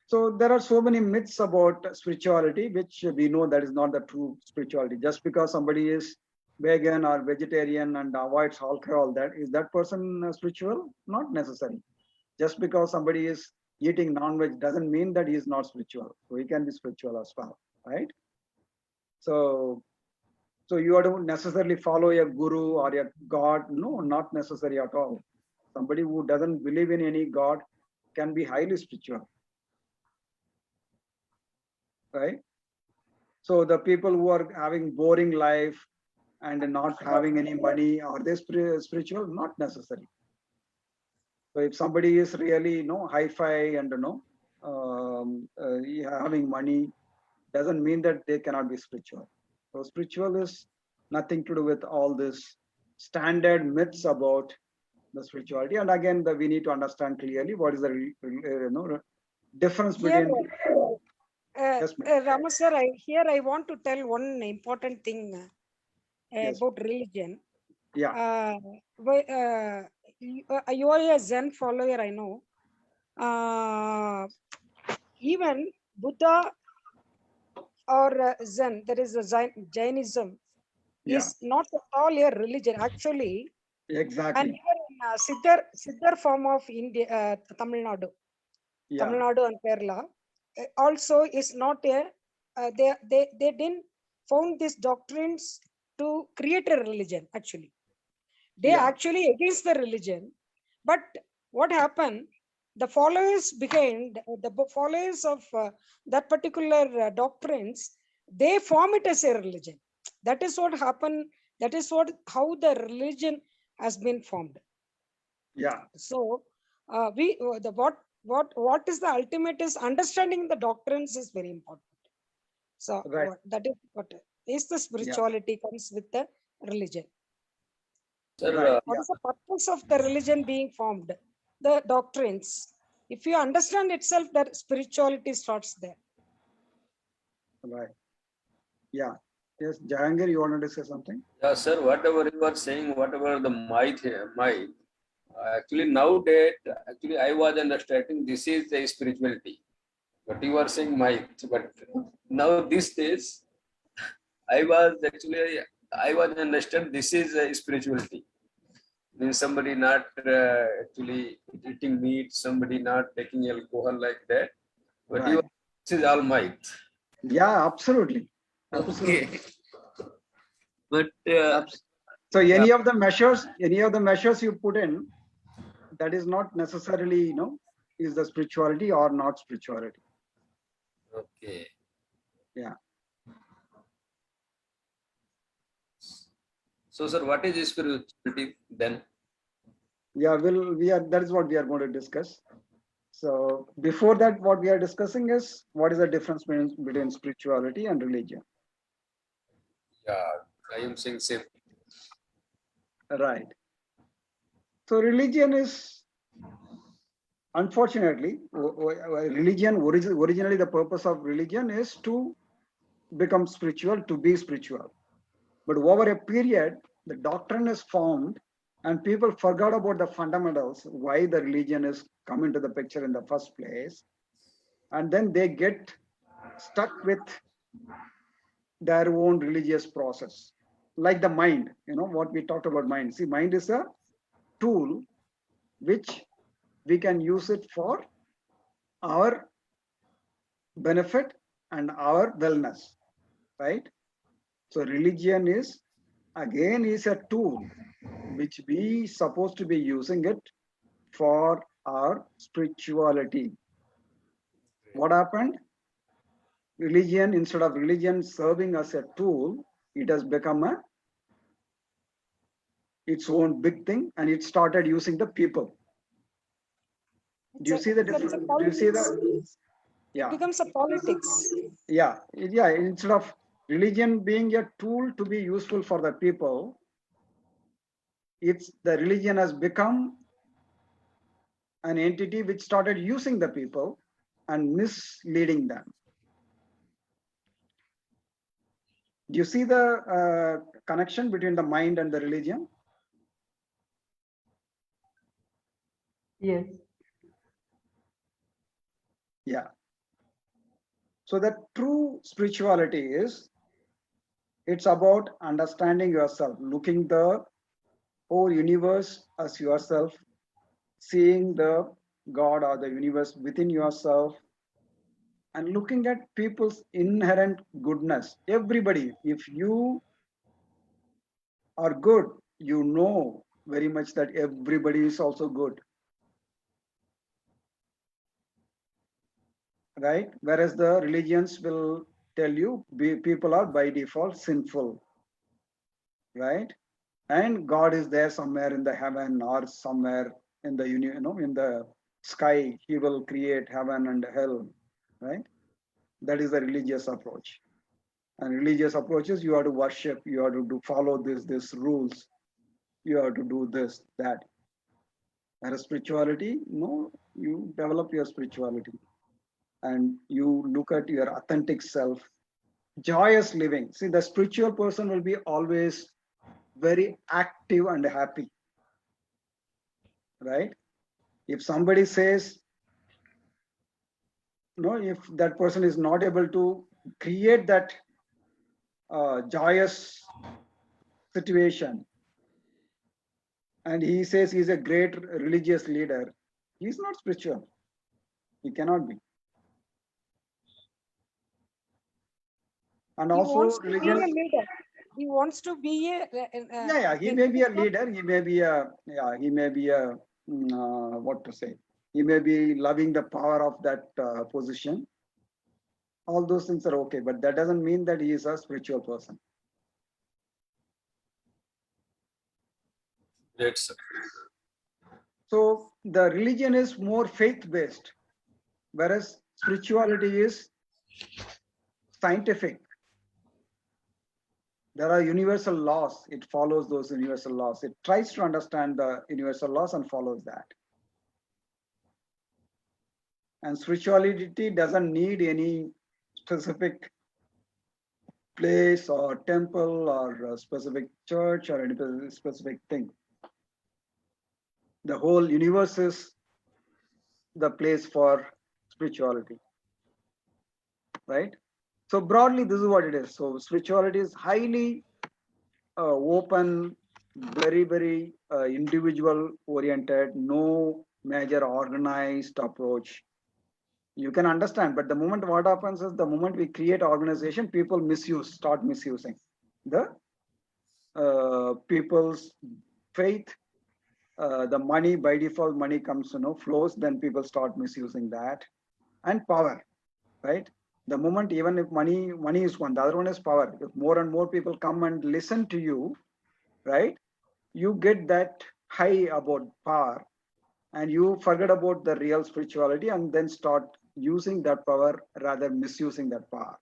[SPEAKER 5] So there are so many myths about spirituality, which we know that is not the true spirituality. Just because somebody is vegan or vegetarian and avoids alcohol, that is that person spiritual? Not necessarily. Just because somebody is eating non-veg doesn't mean that he is not spiritual. So he can be spiritual as well, right? So you don't necessarily follow a guru or a god. No, not necessary at all. Somebody who doesn't believe in any god can be highly spiritual, right? So the people who are having boring life and not having any money, are they spiritual? Not necessary. So if somebody is really hi-fi and having money, doesn't mean that they cannot be spiritual. So spiritual is nothing to do with all this standard myths about the spirituality. And again, we need to understand clearly what is the difference
[SPEAKER 1] Here,
[SPEAKER 5] between. Yes, ma'am.
[SPEAKER 1] Rama sir, I want to tell one important thing
[SPEAKER 5] Yes.
[SPEAKER 1] about religion.
[SPEAKER 5] Yeah.
[SPEAKER 1] You are a Zen follower, I know. Even Buddha or Zen, there is a Jainism,
[SPEAKER 5] Yeah.
[SPEAKER 1] is not at all a religion. Actually,
[SPEAKER 5] Exactly.
[SPEAKER 1] and even Siddhar form of India, Tamil Nadu,
[SPEAKER 5] Yeah.
[SPEAKER 1] Tamil Nadu and Kerala, also is not a. They didn't found these doctrines to create a religion. Actually, they
[SPEAKER 5] Yeah.
[SPEAKER 1] actually against the religion. But what happened? The followers behind the followers of that particular doctrines, they form it as a religion. That is what happened. That is how the religion has been formed.
[SPEAKER 5] Yeah.
[SPEAKER 1] So what is the ultimate is understanding the doctrines is very important. So
[SPEAKER 5] Right.
[SPEAKER 1] that is what is the spirituality comes with the religion.
[SPEAKER 2] Sir,
[SPEAKER 5] Right.
[SPEAKER 1] What is the purpose of the religion being formed? The doctrines. If you understand itself, that spirituality starts there.
[SPEAKER 5] Right. Yeah. Yes, Jahangir, you wanted to say something?
[SPEAKER 2] yeah, sir, whatever you are saying, whatever the might here, might, actually nowadays, actually I was understanding this is a spirituality. But you are saying might, but now these days, I was understand this is a spirituality. Means somebody not actually eating meat, somebody not taking alcohol like that. But
[SPEAKER 5] Right.
[SPEAKER 2] this is all might.
[SPEAKER 5] Yeah, absolutely. Absolutely.
[SPEAKER 2] Okay. But
[SPEAKER 5] So any of the measures you put in, that is not necessarily, is the spirituality or not spirituality.
[SPEAKER 2] Okay.
[SPEAKER 5] Yeah.
[SPEAKER 2] So, sir, what is spirituality then?
[SPEAKER 5] Yeah, that is what we are going to discuss. So before that, what we are discussing is what is the difference between spirituality and religion.
[SPEAKER 2] Yeah, I am saying same.
[SPEAKER 5] Right. So religion is, unfortunately, originally the purpose of religion is to become spiritual, to be spiritual. But over a period, the doctrine is formed and people forgot about the fundamentals, why the religion is come into the picture in the first place. And then they get stuck with their own religious process. Like the mind, what we talked about mind. See, mind is a tool which we can use it for our benefit and our wellness, right? So religion is again is a tool which we supposed to be using it for our spirituality. What happened? Religion, instead of religion serving as a tool, it has become its own big thing, and it started using the people. Do you see the
[SPEAKER 1] becomes a
[SPEAKER 5] difference? Do you see
[SPEAKER 1] politics.
[SPEAKER 5] the?
[SPEAKER 1] It
[SPEAKER 5] Yeah,
[SPEAKER 1] becomes a politics.
[SPEAKER 5] yeah, yeah. Instead of religion being a tool to be useful for the people, it's the religion has become an entity which started using the people and misleading them. Do you see the connection between the mind and the religion?
[SPEAKER 3] Yes.
[SPEAKER 5] Yeah. So the true spirituality is, it's about understanding yourself, looking the whole universe as yourself, seeing the God or the universe within yourself, and looking at people's inherent goodness. Everybody, if you are good, you know very much that everybody is also good, right? Whereas the religions will tell you people are by default sinful, right? And God is there somewhere in the heaven or somewhere in the in the sky. He will create heaven and hell, right? That is the religious approach. And religious approaches, you have to worship, you have to follow this rules, you have to do this, that. Whereas spirituality, no, you develop your spirituality and you look at your authentic self, joyous living. See, the spiritual person will be always very active and happy, right? If somebody says, no, if that person is not able to create that joyous situation, and he says he's a great religious leader, he's not spiritual. He cannot be. And
[SPEAKER 1] He
[SPEAKER 5] also
[SPEAKER 1] wants to be a
[SPEAKER 5] religion,
[SPEAKER 1] leader. He wants to be a,
[SPEAKER 5] yeah, he may be a leader, he may be a, yeah, he may be a, what to say, he may be loving the power of that position. All those things are okay, but that doesn't mean that he is a spiritual person.
[SPEAKER 2] Great, sir.
[SPEAKER 5] So the religion is more faith-based, whereas spirituality is scientific. There are universal laws. It follows those universal laws. It tries to understand the universal laws and follows that. And spirituality doesn't need any specific place or temple or a specific church or any specific thing. The whole universe is the place for spirituality, right? So broadly, this is what it is. So spirituality is highly open, very individual oriented, no major organized approach. You can understand, but the moment what happens is the moment we create organization, people start misusing the people's faith. The money, by default, money comes, flows, then people start misusing that. And power, right? The moment, even if money is one, the other one is power. If more and more people come and listen to you, right, you get that high about power, and you forget about the real spirituality and then start using that power rather misusing that power.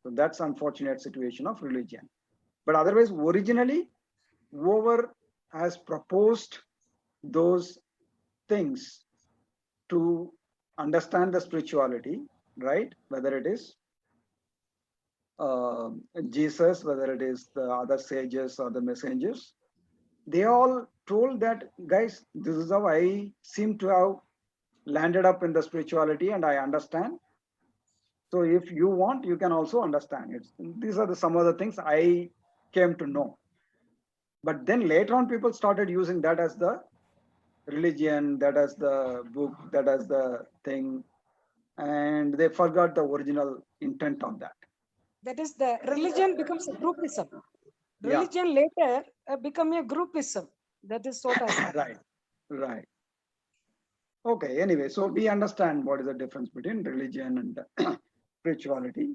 [SPEAKER 5] So that's unfortunate situation of religion. But otherwise, originally, whoever has proposed those things to understand the spirituality, right? Whether it is Jesus, whether it is the other sages or the messengers, they all told that, guys, this is how I seem to have landed up in the spirituality and I understand. So if you want, you can also understand it. These are some of the things I came to know. But then later on, people started using that as the religion, that as the book, that as the thing, and they forgot the original intent of that.
[SPEAKER 1] That is, the religion becomes a groupism.
[SPEAKER 5] Yeah.
[SPEAKER 1] Religion later become a groupism. That is what has happened.
[SPEAKER 5] Right. Okay, anyway, so we understand what is the difference between religion and spirituality.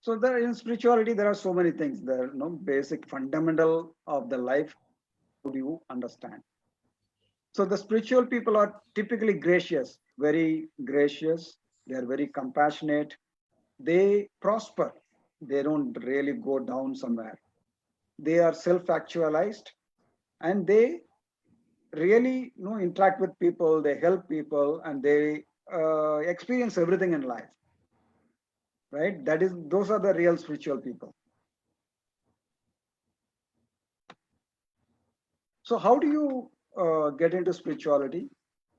[SPEAKER 5] So there in spirituality, there are so many things. There are basic fundamental of the life. How do you understand? So the spiritual people are typically gracious, very gracious. They are very compassionate. They prosper. They don't really go down somewhere. They are self-actualized, and they really interact with people. They help people, and they experience everything in life. Right? Those are the real spiritual people. So how do you get into spirituality?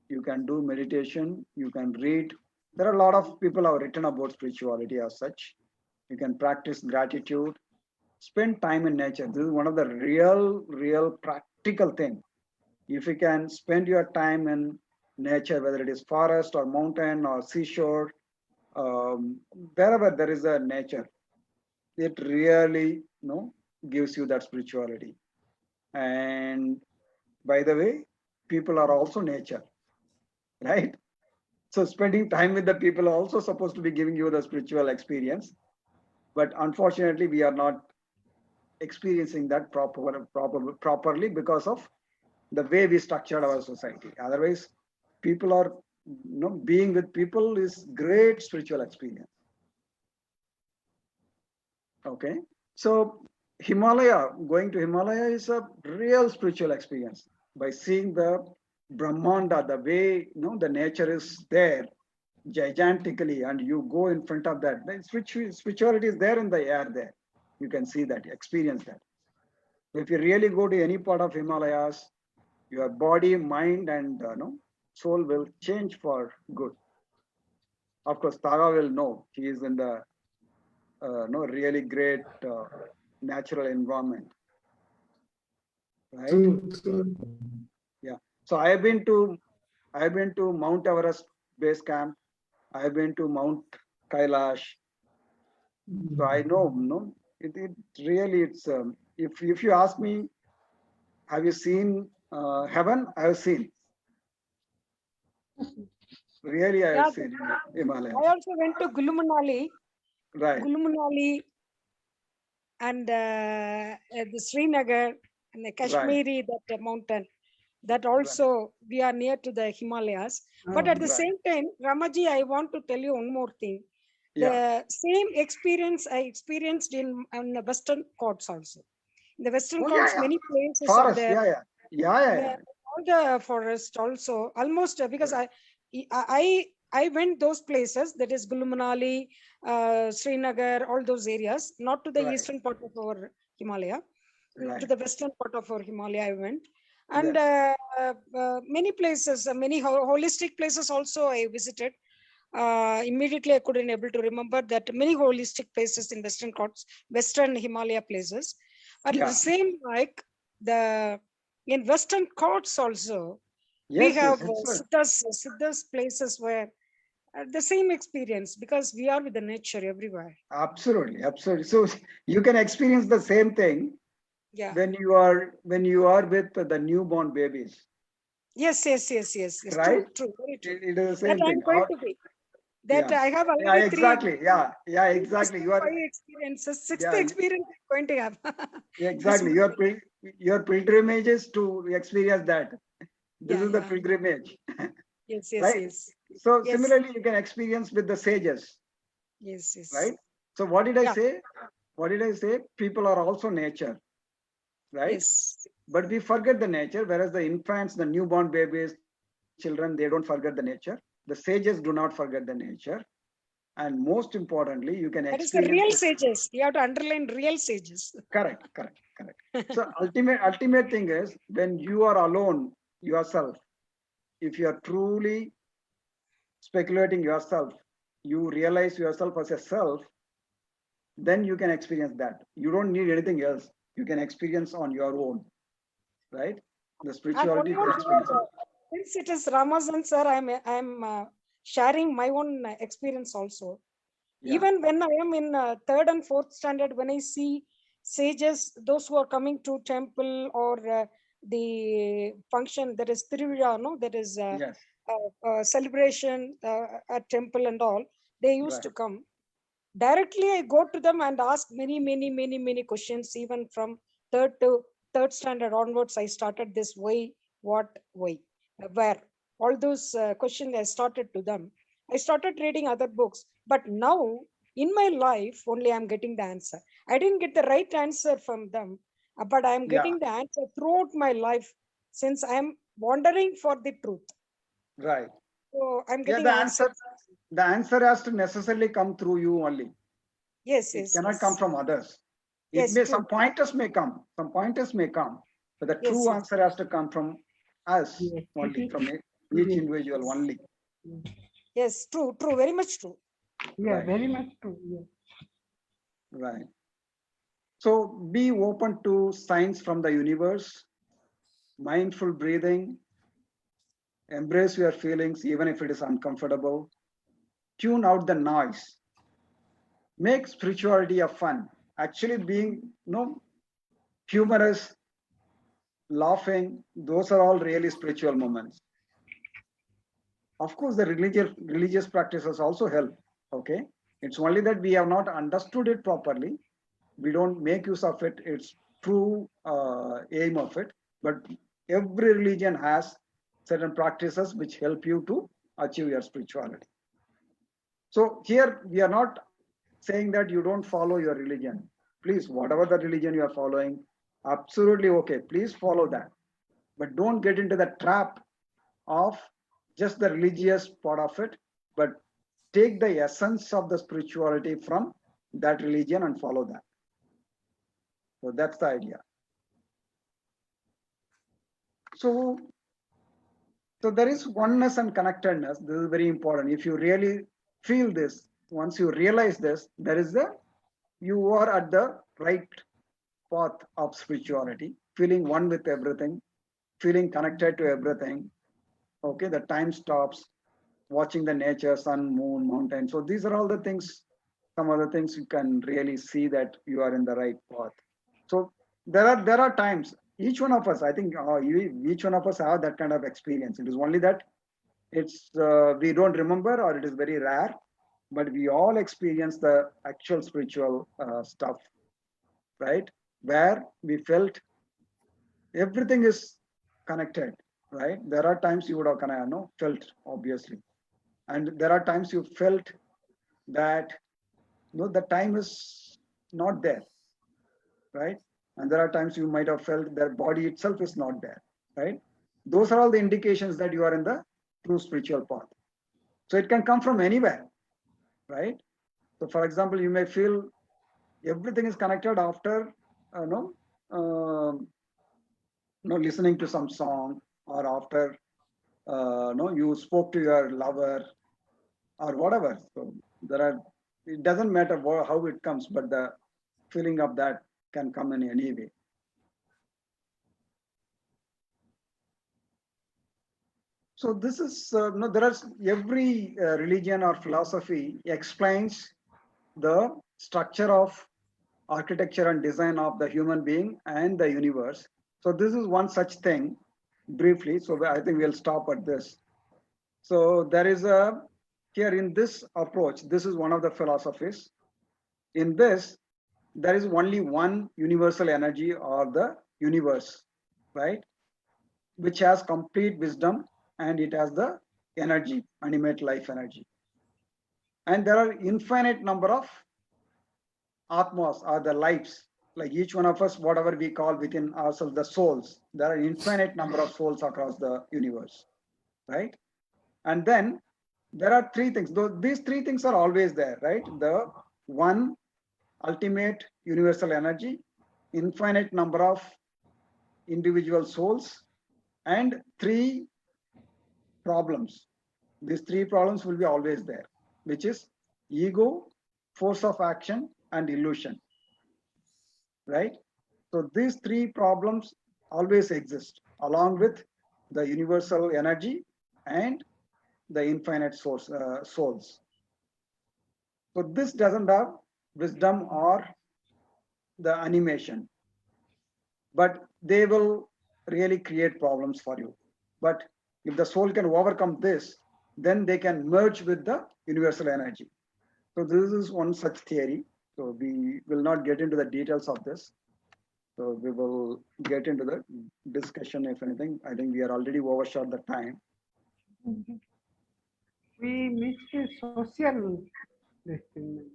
[SPEAKER 5] You can do meditation, you can read. There are a lot of people who have written about spirituality as such. You can practice gratitude, spend time in nature. This is one of the real practical thing. If you can spend your time in nature, whether it is forest or mountain or seashore, wherever there is a nature, it really gives you that spirituality. And by the way, people are also nature, right? So spending time with the people are also supposed to be giving you the spiritual experience. But unfortunately, we are not experiencing that properly because of the way we structured our society. Otherwise, people are, being with people is great spiritual experience. Okay. So going to Himalaya is a real spiritual experience by seeing the Brahmanda, the way, the nature is there gigantically, and you go in front of that. The spirituality is there in the air there. You can see that, experience that. If you really go to any part of Himalayas, your body, mind, and soul will change for good. Of course, Tara will know. He is in the really great natural environment, right?
[SPEAKER 6] True.
[SPEAKER 5] Yeah. So I have been to Mount Everest base camp. I have been to Mount Kailash. So I know, it really, it's if you ask me, have you seen heaven? I have seen. Really, I have seen Himalayas.
[SPEAKER 1] I also went to Gulu Manali.
[SPEAKER 5] Right.
[SPEAKER 1] Gulu Manali and the Srinagar and the Kashmiri, that mountain. That also we are near to the Himalayas. But at the same time, Ramaji, I want to tell you one more thing. The same experience I experienced in the Western Ghats also. In the Western Ghats, many places
[SPEAKER 5] Forest,
[SPEAKER 1] are there.
[SPEAKER 5] Yeah.
[SPEAKER 1] All the forest also, almost because I went those places, that is Gulu Manali, Srinagar, all those areas, not to the eastern part of our Himalaya, to the western part of our Himalaya I went. And many places, many holistic places also I visited. Immediately I couldn't able to remember that many holistic places in Western Ghats, Western Himalaya places. But the same like in Western Ghats also, we have Siddhas places where the same experience, because we are with the nature everywhere.
[SPEAKER 5] Absolutely. So you can experience the same thing when you are with the newborn babies.
[SPEAKER 1] Yes, yes, yes, yes, yes.
[SPEAKER 5] right?
[SPEAKER 1] True, very true.
[SPEAKER 5] It is the
[SPEAKER 1] That
[SPEAKER 5] same
[SPEAKER 1] I'm
[SPEAKER 5] thing.
[SPEAKER 1] going to be. That
[SPEAKER 5] Yeah.
[SPEAKER 1] I have
[SPEAKER 5] Yeah,
[SPEAKER 1] already three,
[SPEAKER 5] exactly. Yeah,
[SPEAKER 1] just
[SPEAKER 5] exactly. You are,
[SPEAKER 1] five experiences. Sixth
[SPEAKER 5] yeah,
[SPEAKER 1] experience I'm going to have. This
[SPEAKER 5] exactly.
[SPEAKER 1] morning.
[SPEAKER 5] Your pilgrimage is to experience that. This
[SPEAKER 1] Yeah,
[SPEAKER 5] is the
[SPEAKER 1] yeah.
[SPEAKER 5] pilgrimage,
[SPEAKER 1] Yes, yes,
[SPEAKER 5] right?
[SPEAKER 1] yes.
[SPEAKER 5] So
[SPEAKER 1] Yes,
[SPEAKER 5] similarly, you can experience with the sages,
[SPEAKER 1] yes, yes.
[SPEAKER 5] right? So what did I
[SPEAKER 1] Yeah,
[SPEAKER 5] say? What did I say? People are also nature, right?
[SPEAKER 1] yes.
[SPEAKER 5] But we forget the nature, whereas the infants, the newborn babies, children, they don't forget the nature. The sages do not forget the nature. And most importantly, you can
[SPEAKER 1] That is the
[SPEAKER 5] experience
[SPEAKER 1] real
[SPEAKER 5] the
[SPEAKER 1] sages. You have to underline real sages.
[SPEAKER 5] correct, correct, correct. So ultimate thing is when you are alone yourself, if you are truly speculating yourself, you realize yourself as a self, then you can experience that. You don't need anything else. You can experience on your own, right? The
[SPEAKER 1] And one
[SPEAKER 5] spirituality to
[SPEAKER 1] more,
[SPEAKER 5] experience it.
[SPEAKER 1] since it is Ramazan, sir, I'm sharing my own experience also.
[SPEAKER 5] Yeah,
[SPEAKER 1] Even when I am in third and fourth standard, when I see sages, those who are coming to temple or the function, that is Tiruvizha, no, that is
[SPEAKER 5] yes,
[SPEAKER 1] celebration at temple and all, they used
[SPEAKER 5] right.
[SPEAKER 1] to come. Directly, I go to them and ask many questions. Even from third standard onwards, I started this way, what, why, where. All those questions I started to them. I started reading other books, but now in my life, only I'm getting the answer. I didn't get the right answer from them, but I'm
[SPEAKER 5] Yeah,
[SPEAKER 1] getting the answer throughout my life since I'm wandering for the truth.
[SPEAKER 5] right.
[SPEAKER 1] So I'm
[SPEAKER 5] Yeah,
[SPEAKER 1] getting answers.
[SPEAKER 5] the answer has to necessarily come through you only.
[SPEAKER 1] Yes,
[SPEAKER 5] It
[SPEAKER 1] yes,
[SPEAKER 5] cannot come
[SPEAKER 1] yes.
[SPEAKER 5] from others. It
[SPEAKER 1] Yes,
[SPEAKER 5] may, some
[SPEAKER 1] true.
[SPEAKER 5] pointers may come, but the
[SPEAKER 1] Yes,
[SPEAKER 5] true
[SPEAKER 1] yes.
[SPEAKER 5] answer has to come from us
[SPEAKER 3] Yes.
[SPEAKER 5] only, from each
[SPEAKER 3] Yes.
[SPEAKER 5] individual only,
[SPEAKER 1] Yes, true, true, very much true.
[SPEAKER 3] Yeah,
[SPEAKER 5] right?
[SPEAKER 3] very much true. Yes.
[SPEAKER 5] Right. So be open to signs from the universe, mindful breathing, embrace your feelings even if it is uncomfortable, tune out the noise, make spirituality a fun. Actually, being humorous, laughing, those are all really spiritual moments. Of course, the religious practices also help. Okay, it's only that we have not understood it properly. We don't make use of it. It's true aim of it. But every religion has certain practices which help you to achieve your spirituality. So here we are not saying that you don't follow your religion. Please, whatever the religion you are following, absolutely okay. Please follow that. But don't get into the trap of just the religious part of it, but take the essence of the spirituality from that religion and follow that. So that's the idea. So, so there is oneness and connectedness. This is very important. If you really feel this, once you realize this, there is you are at the right path of spirituality, feeling one with everything, feeling connected to everything. Okay, the time stops, watching the nature, sun, moon, mountain. So these are all the things, some other things you can really see that you are in the right path. So there are times, each one of us, I think each one of us have that kind of experience. It is only that it's we don't remember or it is very rare, but we all experience the actual spiritual stuff, right? Where we felt everything is connected, right? There are times you would have kind of felt obviously, and there are times you felt that the time is not there, right? And there are times you might have felt their body itself is not there, right? Those are all the indications that you are in the true spiritual path. So it can come from anywhere, right? So for example, you may feel everything is connected after you know listening to some song, or after you spoke to your lover or whatever. So there are, it doesn't matter how it comes, but the feeling of that can come in any way. So this is no, there are every religion or philosophy explains the structure of architecture and design of the human being and the universe. So this is one such thing. briefly. So I think we'll stop at this. So there is a, here in this approach, this is one of the philosophies. In this, there is only one universal energy or the universe, right? Which has complete wisdom and it has the energy, animate life energy. And there are infinite number of atmas or the lives, like each one of us, whatever we call within ourselves, the souls. There are infinite number of souls across the universe, right? And then there are three things. These three things are always there, right? The one ultimate universal energy, infinite number of individual souls, and three problems. These three problems will be always there, which is ego, force of action, and illusion, right? So these three problems always exist along with the universal energy and the infinite source, souls. So this doesn't have wisdom or the animation, but they will really create problems for you. But if the soul can overcome this, then they can merge with the universal energy. So this is one such theory. So we will not get into the details of this. So we will get into the discussion, if anything. I think we are already overshot the time.
[SPEAKER 3] We missed the social this thing.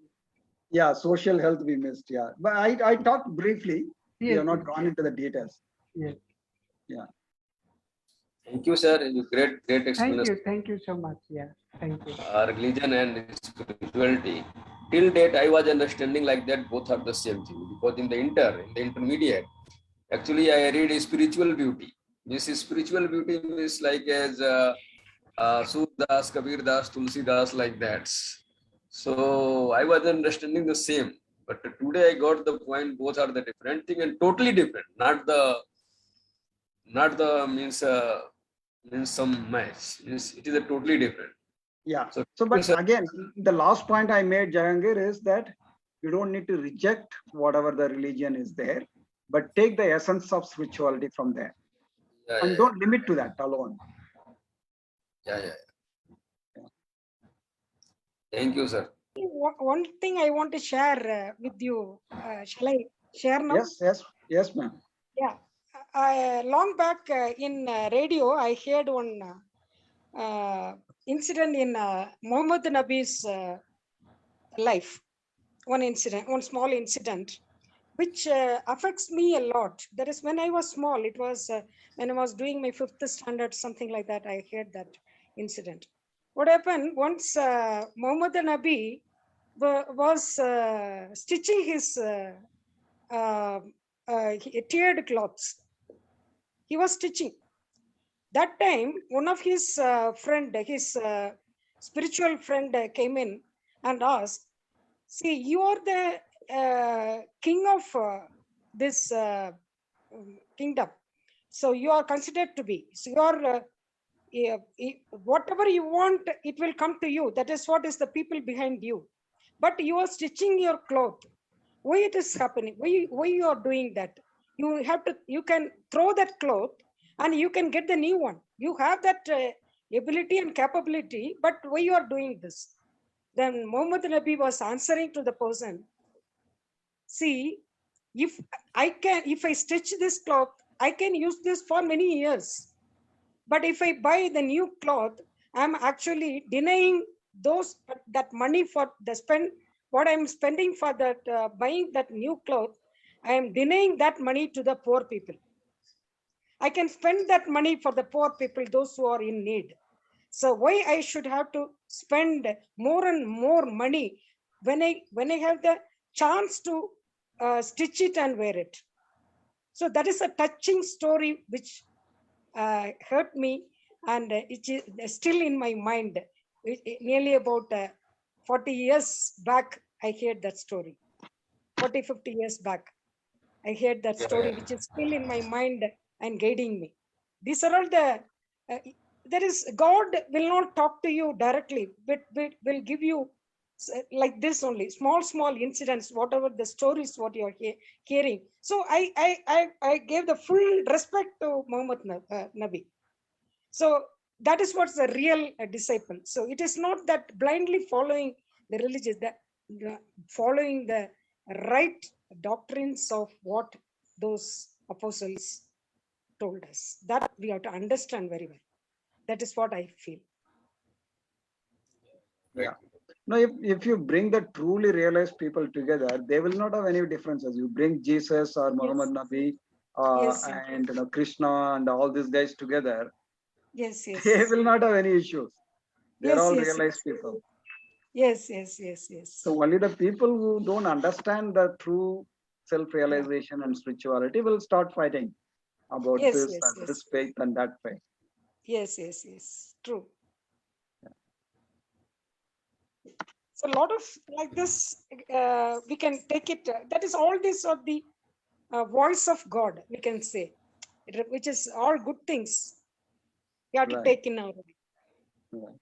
[SPEAKER 5] Yeah, social health we missed. Yeah, but I talked briefly. We
[SPEAKER 3] Yes,
[SPEAKER 5] have not
[SPEAKER 3] yes,
[SPEAKER 5] gone into the details.
[SPEAKER 3] yes.
[SPEAKER 2] Thank you, sir. Great explanation.
[SPEAKER 3] Thank you so much. Yeah, thank you.
[SPEAKER 2] Religion and spirituality. Till date, I was understanding like that both are the same thing, because in the intermediate, actually I read spiritual beauty. This is spiritual beauty is like as Surdas, Kabir Das, Tulsi Das, like that. So I was understanding the same, but today I got the point. Both are the different thing and totally different. Not the means some match. It is a totally different.
[SPEAKER 5] Yeah.
[SPEAKER 2] So,
[SPEAKER 5] So, but again, the last point I made, Jahangir, is that you don't need to reject whatever the religion is there, but take the essence of spirituality from there,
[SPEAKER 2] yeah,
[SPEAKER 5] and
[SPEAKER 2] yeah,
[SPEAKER 5] don't limit to that alone.
[SPEAKER 2] yeah. Thank you, sir.
[SPEAKER 1] One thing I want to share with you. Shall I share now?
[SPEAKER 5] Yes, ma'am.
[SPEAKER 1] Yeah. Long back in radio, I heard one incident in Muhammad Nabi's life. One small incident, which affects me a lot. That is when I was small. It was when I was doing my 5th standard, something like that. I heard that incident. What happened once? Muhammad Nabi was stitching his tiered cloths. He was stitching. That time, one of his spiritual friend came in and asked, "See, you are the king of this kingdom. So you are considered to be. So you are whatever you want, it will come to you. That is what is the people behind you. But you are stitching your cloth. Why it is happening? Why you are doing that? You can throw that cloth and you can get the new one. You have that ability and capability, but why you are doing this?" Then Muhammad Nabi was answering to the person, "See, if I stitch this cloth, I can use this for many years. But if I buy the new cloth, I'm actually denying that money for what I'm spending for that buying that new cloth. I am denying that money to the poor people. I can spend that money for the poor people, those who are in need. So why I should have to spend more and more money when I have the chance to stitch it and wear it?" So that is a touching story which hurt me, and it is still in my mind. Nearly about 40 years back, I heard that story. 40, 50 years back, I heard that story, which is still in my mind and guiding me. These are all God will not talk to you directly, but will give you like this only, small incidents, whatever the stories what you're hearing. So I gave the full respect to Muhammad Nabi. So that is what's the real disciple. So it is not that blindly following the religious, that following the right doctrines of what those apostles told us. That we have to understand very well. That is what I feel.
[SPEAKER 5] Yeah. No, if you bring the truly realized people together, they will not have any differences. You bring Jesus or Muhammad Nabi
[SPEAKER 1] Yes.
[SPEAKER 5] and Krishna and all these guys together,
[SPEAKER 1] Yes.
[SPEAKER 5] they will not have any issues. They're
[SPEAKER 1] Yes,
[SPEAKER 5] all
[SPEAKER 1] yes,
[SPEAKER 5] realized people.
[SPEAKER 1] Yes.
[SPEAKER 5] So only the people who don't understand the true self-realization and spirituality will start fighting about
[SPEAKER 1] Yes,
[SPEAKER 5] this
[SPEAKER 1] yes,
[SPEAKER 5] and
[SPEAKER 1] yes.
[SPEAKER 5] this faith and that faith.
[SPEAKER 1] Yes. True. So a lot of like this, we can take it. That is all this of the voice of God, we can say, which is all good things. We have to
[SPEAKER 5] Right.
[SPEAKER 1] take in our life.
[SPEAKER 5] Right.